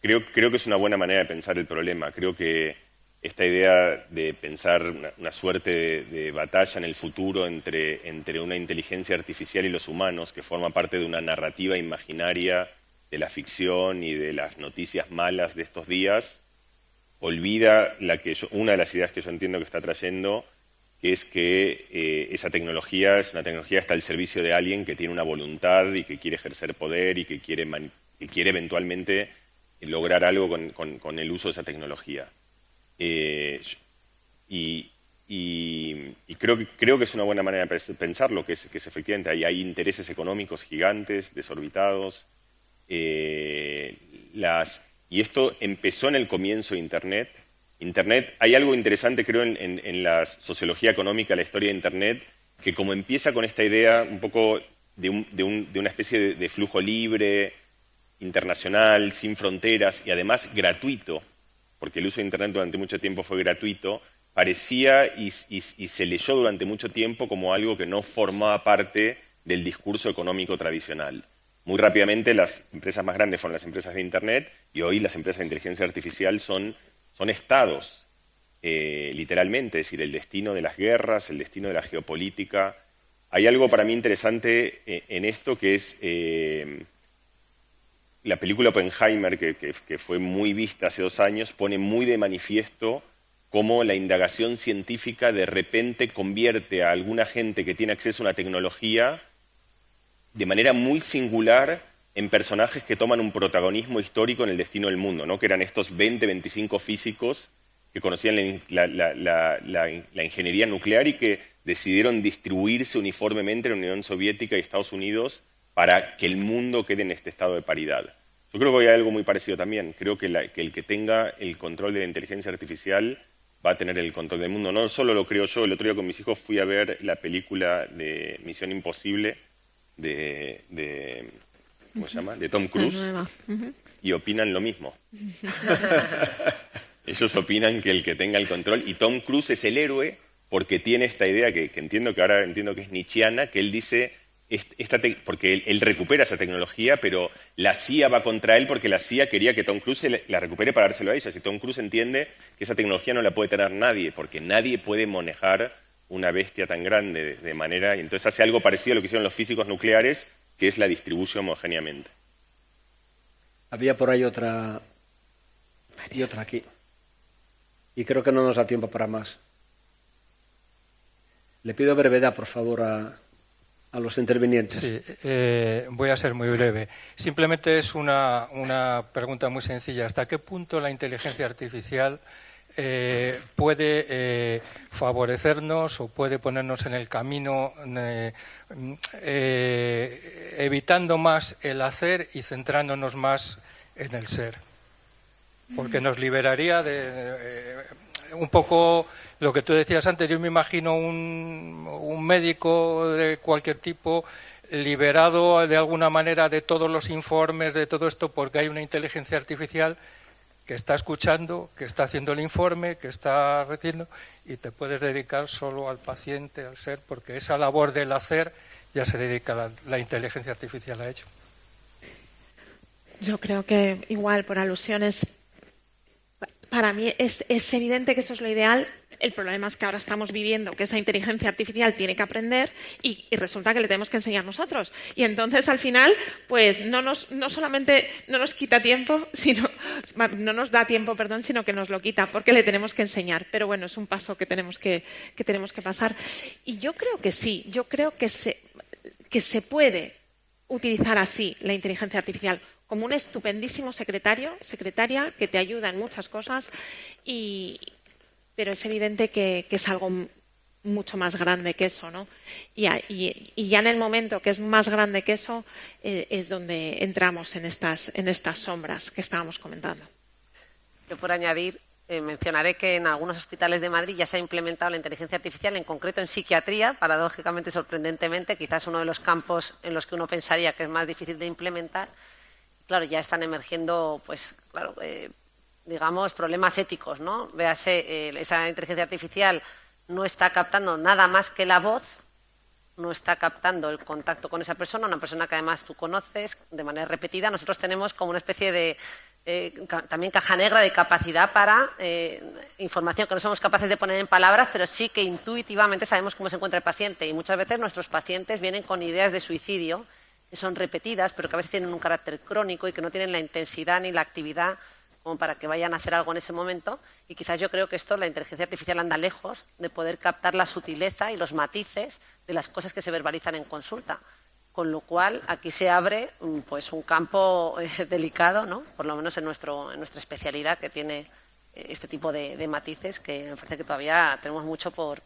creo que es una buena manera de pensar el problema. Creo que esta idea de pensar una suerte de batalla en el futuro entre una inteligencia artificial y los humanos, que forma parte de una narrativa imaginaria de la ficción y de las noticias malas de estos días, olvida una de las ideas que yo entiendo que está trayendo, que es que esa tecnología es una tecnología que está al servicio de alguien que tiene una voluntad y que quiere ejercer poder y que quiere eventualmente lograr algo con el uso de esa tecnología. Y creo que es una buena manera de pensarlo, que es efectivamente hay intereses económicos gigantes, desorbitados, y esto empezó en el comienzo de Internet. Hay algo interesante, creo, en la sociología económica, la historia de Internet, que como empieza con esta idea un poco de una especie de flujo libre, internacional, sin fronteras y además gratuito, porque el uso de Internet durante mucho tiempo fue gratuito, parecía y se leyó durante mucho tiempo como algo que no formaba parte del discurso económico tradicional. Muy rápidamente las empresas más grandes fueron las empresas de Internet y hoy las empresas de inteligencia artificial son estados, literalmente, es decir, el destino de las guerras, el destino de la geopolítica. Hay algo para mí interesante en esto que es... La película Oppenheimer, que fue muy vista hace 2 años, pone muy de manifiesto cómo la indagación científica de repente convierte a alguna gente que tiene acceso a una tecnología de manera muy singular en personajes que toman un protagonismo histórico en el destino del mundo, ¿no? Que eran estos 20, 25 físicos que conocían la ingeniería nuclear y que decidieron distribuirse uniformemente en la Unión Soviética y Estados Unidos para que el mundo quede en este estado de paridad. Yo creo que hay algo muy parecido también. Creo que el que tenga el control de la inteligencia artificial va a tener el control del mundo. No solo lo creo yo. El otro día con mis hijos fui a ver la película de Misión Imposible ¿cómo se llama? De Tom Cruise. Y opinan lo mismo. Ellos opinan que el que tenga el control. Y Tom Cruise es el héroe porque tiene esta idea que ahora entiendo que es nietzscheana, que él dice... porque él recupera esa tecnología, pero la CIA va contra él porque la CIA quería que Tom Cruise la recupere para dárselo a ella. Si Tom Cruise entiende que esa tecnología no la puede tener nadie, porque nadie puede manejar una bestia tan grande de manera... Y entonces hace algo parecido a lo que hicieron los físicos nucleares, que es la distribución homogéneamente. Había por ahí otra y otra aquí. Y creo que no nos da tiempo para más. Le pido brevedad, por favor, a los intervinientes. Sí, voy a ser muy breve. Simplemente es una pregunta muy sencilla. ¿Hasta qué punto la inteligencia artificial puede favorecernos o puede ponernos en el camino, evitando más el hacer y centrándonos más en el ser. Porque nos liberaría de un poco lo que tú decías antes. Yo me imagino un médico de cualquier tipo liberado de alguna manera de todos los informes, de todo esto, porque hay una inteligencia artificial que está escuchando, que está haciendo el informe, que está recibiendo, y te puedes dedicar solo al paciente, al ser, porque esa labor del hacer ya se dedica la inteligencia artificial a ello. Yo creo que igual por alusiones, para mí es evidente que eso es lo ideal. El problema es que ahora estamos viviendo que esa inteligencia artificial tiene que aprender y resulta que le tenemos que enseñar nosotros. Y entonces, al final, pues no solamente no nos quita tiempo, no nos da tiempo, sino que nos lo quita, porque le tenemos que enseñar. Pero bueno, es un paso que tenemos que pasar. Y yo creo que sí, yo creo que se puede utilizar así la inteligencia artificial como un estupendísimo secretaria que te ayuda en muchas cosas, pero es evidente que es algo mucho más grande que eso, ¿no? Y ya en el momento que es más grande que eso es donde entramos en estas sombras que estábamos comentando. Yo, por añadir, mencionaré que en algunos hospitales de Madrid ya se ha implementado la inteligencia artificial, en concreto en psiquiatría, paradójicamente, sorprendentemente, quizás uno de los campos en los que uno pensaría que es más difícil de implementar. Claro, ya están emergiendo, pues, claro, digamos, problemas éticos, ¿no? Véase, esa inteligencia artificial no está captando nada más que la voz, no está captando el contacto con esa persona, una persona que además tú conoces de manera repetida. Nosotros tenemos como una especie de también caja negra de capacidad para información que no somos capaces de poner en palabras, pero sí que intuitivamente sabemos cómo se encuentra el paciente. Y muchas veces nuestros pacientes vienen con ideas de suicidio que son repetidas, pero que a veces tienen un carácter crónico y que no tienen la intensidad ni la actividad como para que vayan a hacer algo en ese momento. Y quizás yo creo que la inteligencia artificial anda lejos de poder captar la sutileza y los matices de las cosas que se verbalizan en consulta. Con lo cual, aquí se abre pues un campo delicado, ¿no? Por lo menos en nuestra especialidad, que tiene este tipo de matices, que me parece que todavía tenemos mucho por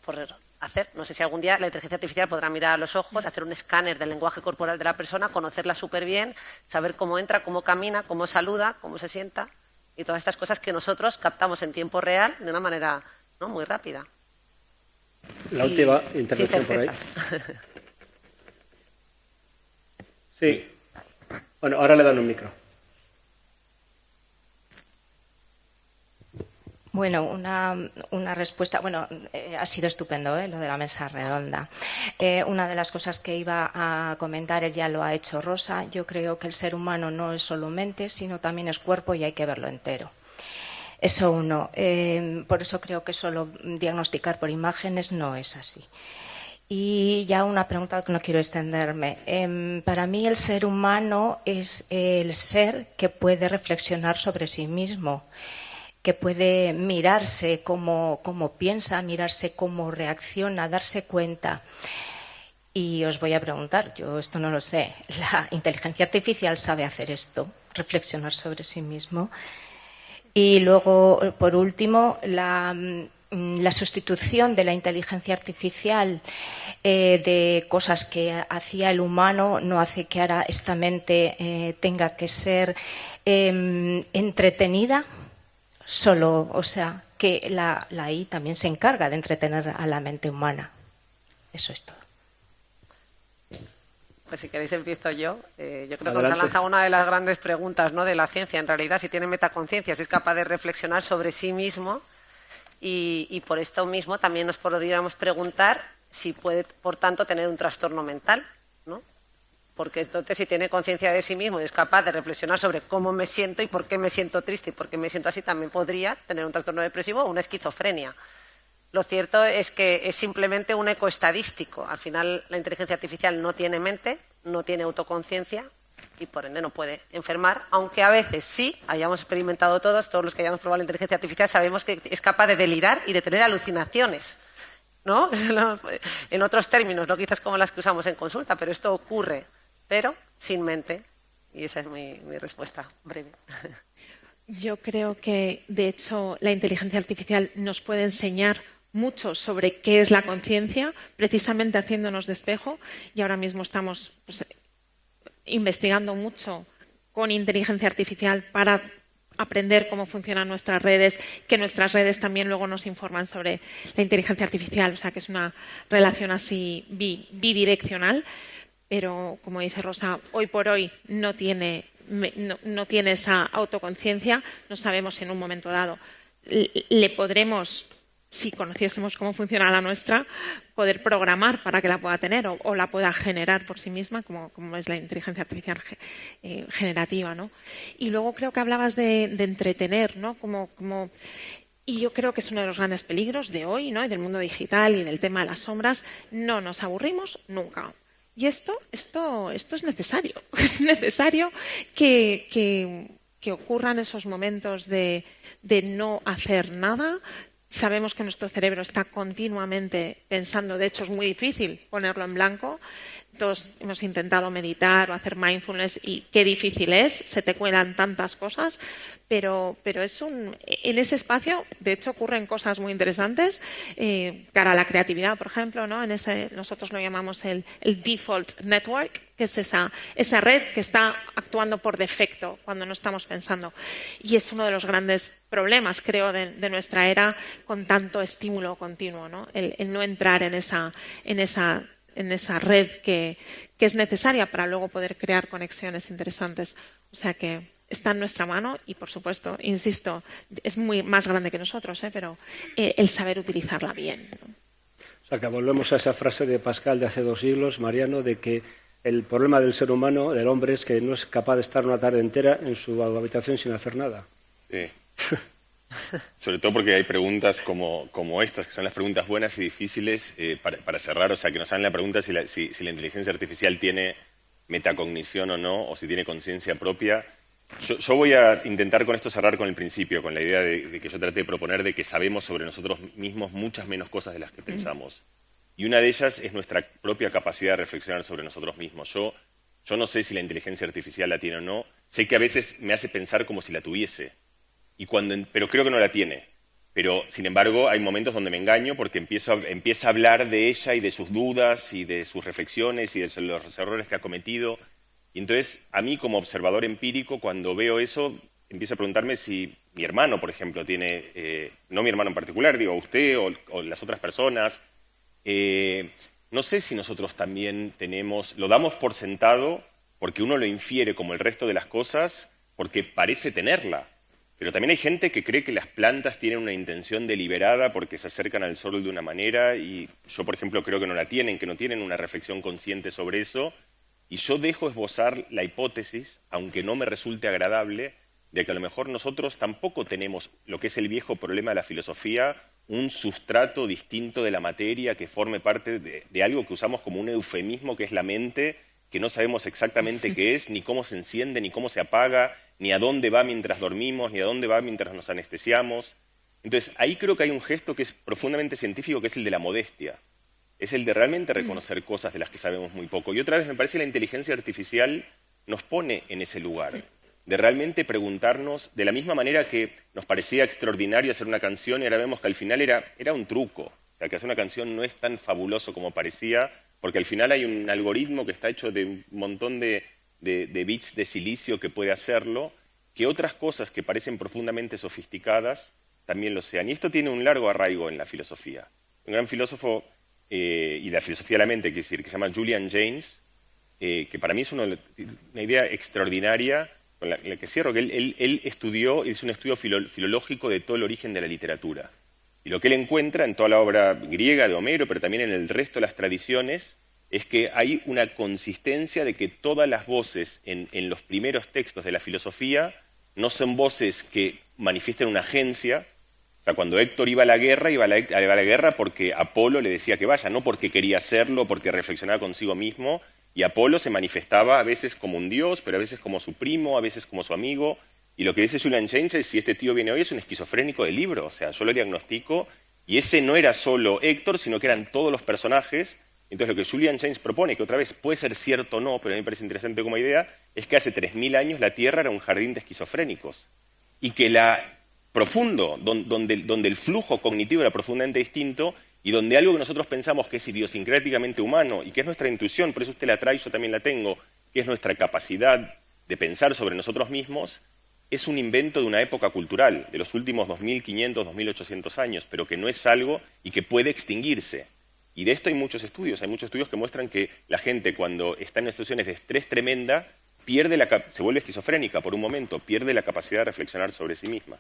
hacer. No sé si algún día la inteligencia artificial podrá mirar a los ojos, hacer un escáner del lenguaje corporal de la persona, conocerla súper bien, saber cómo entra, cómo camina, cómo saluda, cómo se sienta, y todas estas cosas que nosotros captamos en tiempo real de una manera, ¿no?, muy rápida. La última intervención por ahí. Sí. Bueno, ahora le dan un micro. Bueno, una respuesta. Bueno, ha sido estupendo, lo de la mesa redonda. Una de las cosas que iba a comentar, él ya lo ha hecho Rosa. Yo creo que el ser humano no es solo mente, sino también es cuerpo y hay que verlo entero. Eso uno. Por eso creo que solo diagnosticar por imágenes no es así. Y ya una pregunta que no quiero extenderme. Para mí el ser humano es el ser que puede reflexionar sobre sí mismo, que puede mirarse cómo piensa, mirarse cómo reacciona, darse cuenta. Y os voy a preguntar, yo esto no lo sé, ¿la inteligencia artificial sabe hacer esto? Reflexionar sobre sí mismo. Y luego, por último, la sustitución de la inteligencia artificial de cosas que hacía el humano no hace que ahora esta mente tenga que ser entretenida solo, o sea, que la AI también se encarga de entretener a la mente humana. Eso es todo. Pues si queréis empiezo yo. Yo creo que nos ha lanzado una de las grandes preguntas, ¿no?, de la ciencia, en realidad, si tiene metaconciencia, si es capaz de reflexionar sobre sí mismo, y por esto mismo también nos podríamos preguntar si puede, por tanto, tener un trastorno mental, ¿no? Porque entonces, si tiene conciencia de sí mismo y es capaz de reflexionar sobre cómo me siento y por qué me siento triste y por qué me siento así, también podría tener un trastorno depresivo o una esquizofrenia. Lo cierto es que es simplemente un eco estadístico. Al final, la inteligencia artificial no tiene mente, no tiene autoconciencia y, por ende, no puede enfermar, aunque a veces sí, hayamos experimentado todos los que hayamos probado la inteligencia artificial, sabemos que es capaz de delirar y de tener alucinaciones, ¿no? En otros términos, no quizás como las que usamos en consulta, pero esto ocurre, pero sin mente. Y esa es mi respuesta breve. Yo creo que, de hecho, la inteligencia artificial nos puede enseñar mucho sobre qué es la conciencia, precisamente haciéndonos de espejo, y ahora mismo estamos investigando mucho con inteligencia artificial para aprender cómo funcionan nuestras redes, que nuestras redes también luego nos informan sobre la inteligencia artificial, o sea que es una relación así bidireccional, pero como dice Rosa, hoy por hoy no tiene esa autoconciencia, no sabemos si en un momento dado le podremos, si conociésemos cómo funciona la nuestra, poder programar para que la pueda tener o la pueda generar por sí misma, como es la inteligencia artificial generativa, ¿no? Y luego creo que hablabas de entretener, ¿no? Y yo creo que es uno de los grandes peligros de hoy, ¿no? Y del mundo digital y del tema de las sombras. No nos aburrimos nunca. Y esto es necesario. Es necesario que ocurran esos momentos de no hacer nada. Sabemos que nuestro cerebro está continuamente pensando, de hecho es muy difícil ponerlo en blanco. Todos hemos intentado meditar o hacer mindfulness y qué difícil es, se te cuelan tantas cosas, pero en ese espacio, de hecho, ocurren cosas muy interesantes cara a la creatividad, por ejemplo, ¿no? Nosotros lo llamamos el default network, que es esa red que está actuando por defecto cuando no estamos pensando. Y es uno de los grandes problemas, creo, de nuestra era con tanto estímulo continuo, ¿no? El no entrar en esa red que es necesaria para luego poder crear conexiones interesantes. O sea que está en nuestra mano y, por supuesto, insisto, es muy más grande que nosotros, pero el saber utilizarla bien, ¿no? O sea que volvemos a esa frase de Pascal de hace 2 siglos, Mariano, de que el problema del ser humano, del hombre, es que no es capaz de estar una tarde entera en su habitación sin hacer nada. Sí. Sobre todo porque hay preguntas como estas, que son las preguntas buenas y difíciles para cerrar. O sea, que nos hagan la pregunta si la inteligencia artificial tiene metacognición o no, o si tiene conciencia propia. Yo voy a intentar con esto cerrar con el principio, con la idea de que yo traté de proponer de que sabemos sobre nosotros mismos muchas menos cosas de las que pensamos. Y una de ellas es nuestra propia capacidad de reflexionar sobre nosotros mismos. Yo no sé si la inteligencia artificial la tiene o no. Sé que a veces me hace pensar como si la tuviese. Pero creo que no la tiene. Pero, sin embargo, hay momentos donde me engaño porque empieza a hablar de ella y de sus dudas y de sus reflexiones y de los errores que ha cometido. Y entonces, a mí, como observador empírico, cuando veo eso, empiezo a preguntarme si mi hermano, por ejemplo, tiene... no mi hermano en particular, digo, usted o las otras personas. No sé si nosotros también lo damos por sentado porque uno lo infiere como el resto de las cosas porque parece tenerla. Pero también hay gente que cree que las plantas tienen una intención deliberada porque se acercan al sol de una manera y yo, por ejemplo, creo que no la tienen, que no tienen una reflexión consciente sobre eso. Y yo dejo esbozar la hipótesis, aunque no me resulte agradable, de que a lo mejor nosotros tampoco tenemos lo que es el viejo problema de la filosofía, un sustrato distinto de la materia que forme parte de algo que usamos como un eufemismo que es la mente, que no sabemos exactamente qué es, ni cómo se enciende, ni cómo se apaga, ni a dónde va mientras dormimos, ni a dónde va mientras nos anestesiamos. Entonces, ahí creo que hay un gesto que es profundamente científico, que es el de la modestia. Es el de realmente reconocer cosas de las que sabemos muy poco. Y otra vez me parece que la inteligencia artificial nos pone en ese lugar, de realmente preguntarnos, de la misma manera que nos parecía extraordinario hacer una canción y ahora vemos que al final era un truco. O sea, que hacer una canción no es tan fabuloso como parecía, porque al final hay un algoritmo que está hecho de un montón de bits de silicio que puede hacerlo, que otras cosas que parecen profundamente sofisticadas también lo sean. Y esto tiene un largo arraigo en la filosofía. Un gran filósofo, y la filosofía de la mente, que se llama Julian Jaynes, que para mí es una idea extraordinaria, con la que cierro, que él hizo un estudio filológico de todo el origen de la literatura. Y lo que él encuentra en toda la obra griega de Homero, pero también en el resto de las tradiciones, es que hay una consistencia de que todas las voces en los primeros textos de la filosofía no son voces que manifiesten una agencia. O sea, cuando Héctor iba a la guerra porque Apolo le decía que vaya, no porque quería hacerlo, porque reflexionaba consigo mismo, y Apolo se manifestaba a veces como un dios, pero a veces como su primo, a veces como su amigo. Y lo que dice Julian Jaynes es, si este tío viene hoy es un esquizofrénico de libro, o sea, yo lo diagnostico, y ese no era solo Héctor, sino que eran todos los personajes. Entonces lo que Julian Jaynes propone, que otra vez puede ser cierto o no, pero a mí me parece interesante como idea, es que hace 3000 años la Tierra era un jardín de esquizofrénicos. y que donde el flujo cognitivo era profundamente distinto y donde algo que nosotros pensamos que es idiosincráticamente humano y que es nuestra intuición, por eso usted la trae, yo también la tengo, que es nuestra capacidad de pensar sobre nosotros mismos, es un invento de una época cultural, de los últimos 2.500, 2.800 años, pero que no es algo y que puede extinguirse. Y de esto hay muchos estudios que muestran que la gente cuando está en situaciones de estrés tremenda, se vuelve esquizofrénica por un momento, pierde la capacidad de reflexionar sobre sí misma.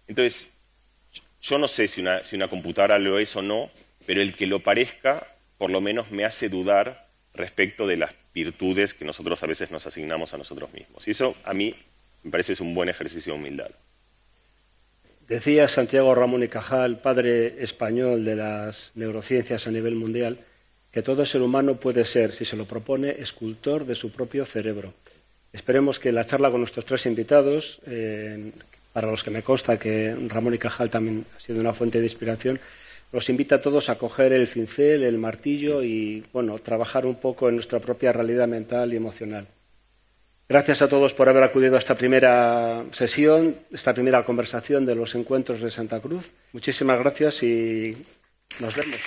Entonces, yo no sé si una computadora lo es o no, pero el que lo parezca, por lo menos me hace dudar respecto de las virtudes que nosotros a veces nos asignamos a nosotros mismos. Y eso, a mí, me parece que es un buen ejercicio de humildad. Decía Santiago Ramón y Cajal, padre español de las neurociencias a nivel mundial, que todo ser humano puede ser, si se lo propone, escultor de su propio cerebro. Esperemos que la charla con nuestros tres invitados, para los que me consta que Ramón y Cajal también ha sido una fuente de inspiración, nos invita a todos a coger el cincel, el martillo y, bueno, trabajar un poco en nuestra propia realidad mental y emocional. Gracias a todos por haber acudido a esta primera sesión, esta primera conversación de los encuentros de Santa Cruz. Muchísimas gracias y nos vemos.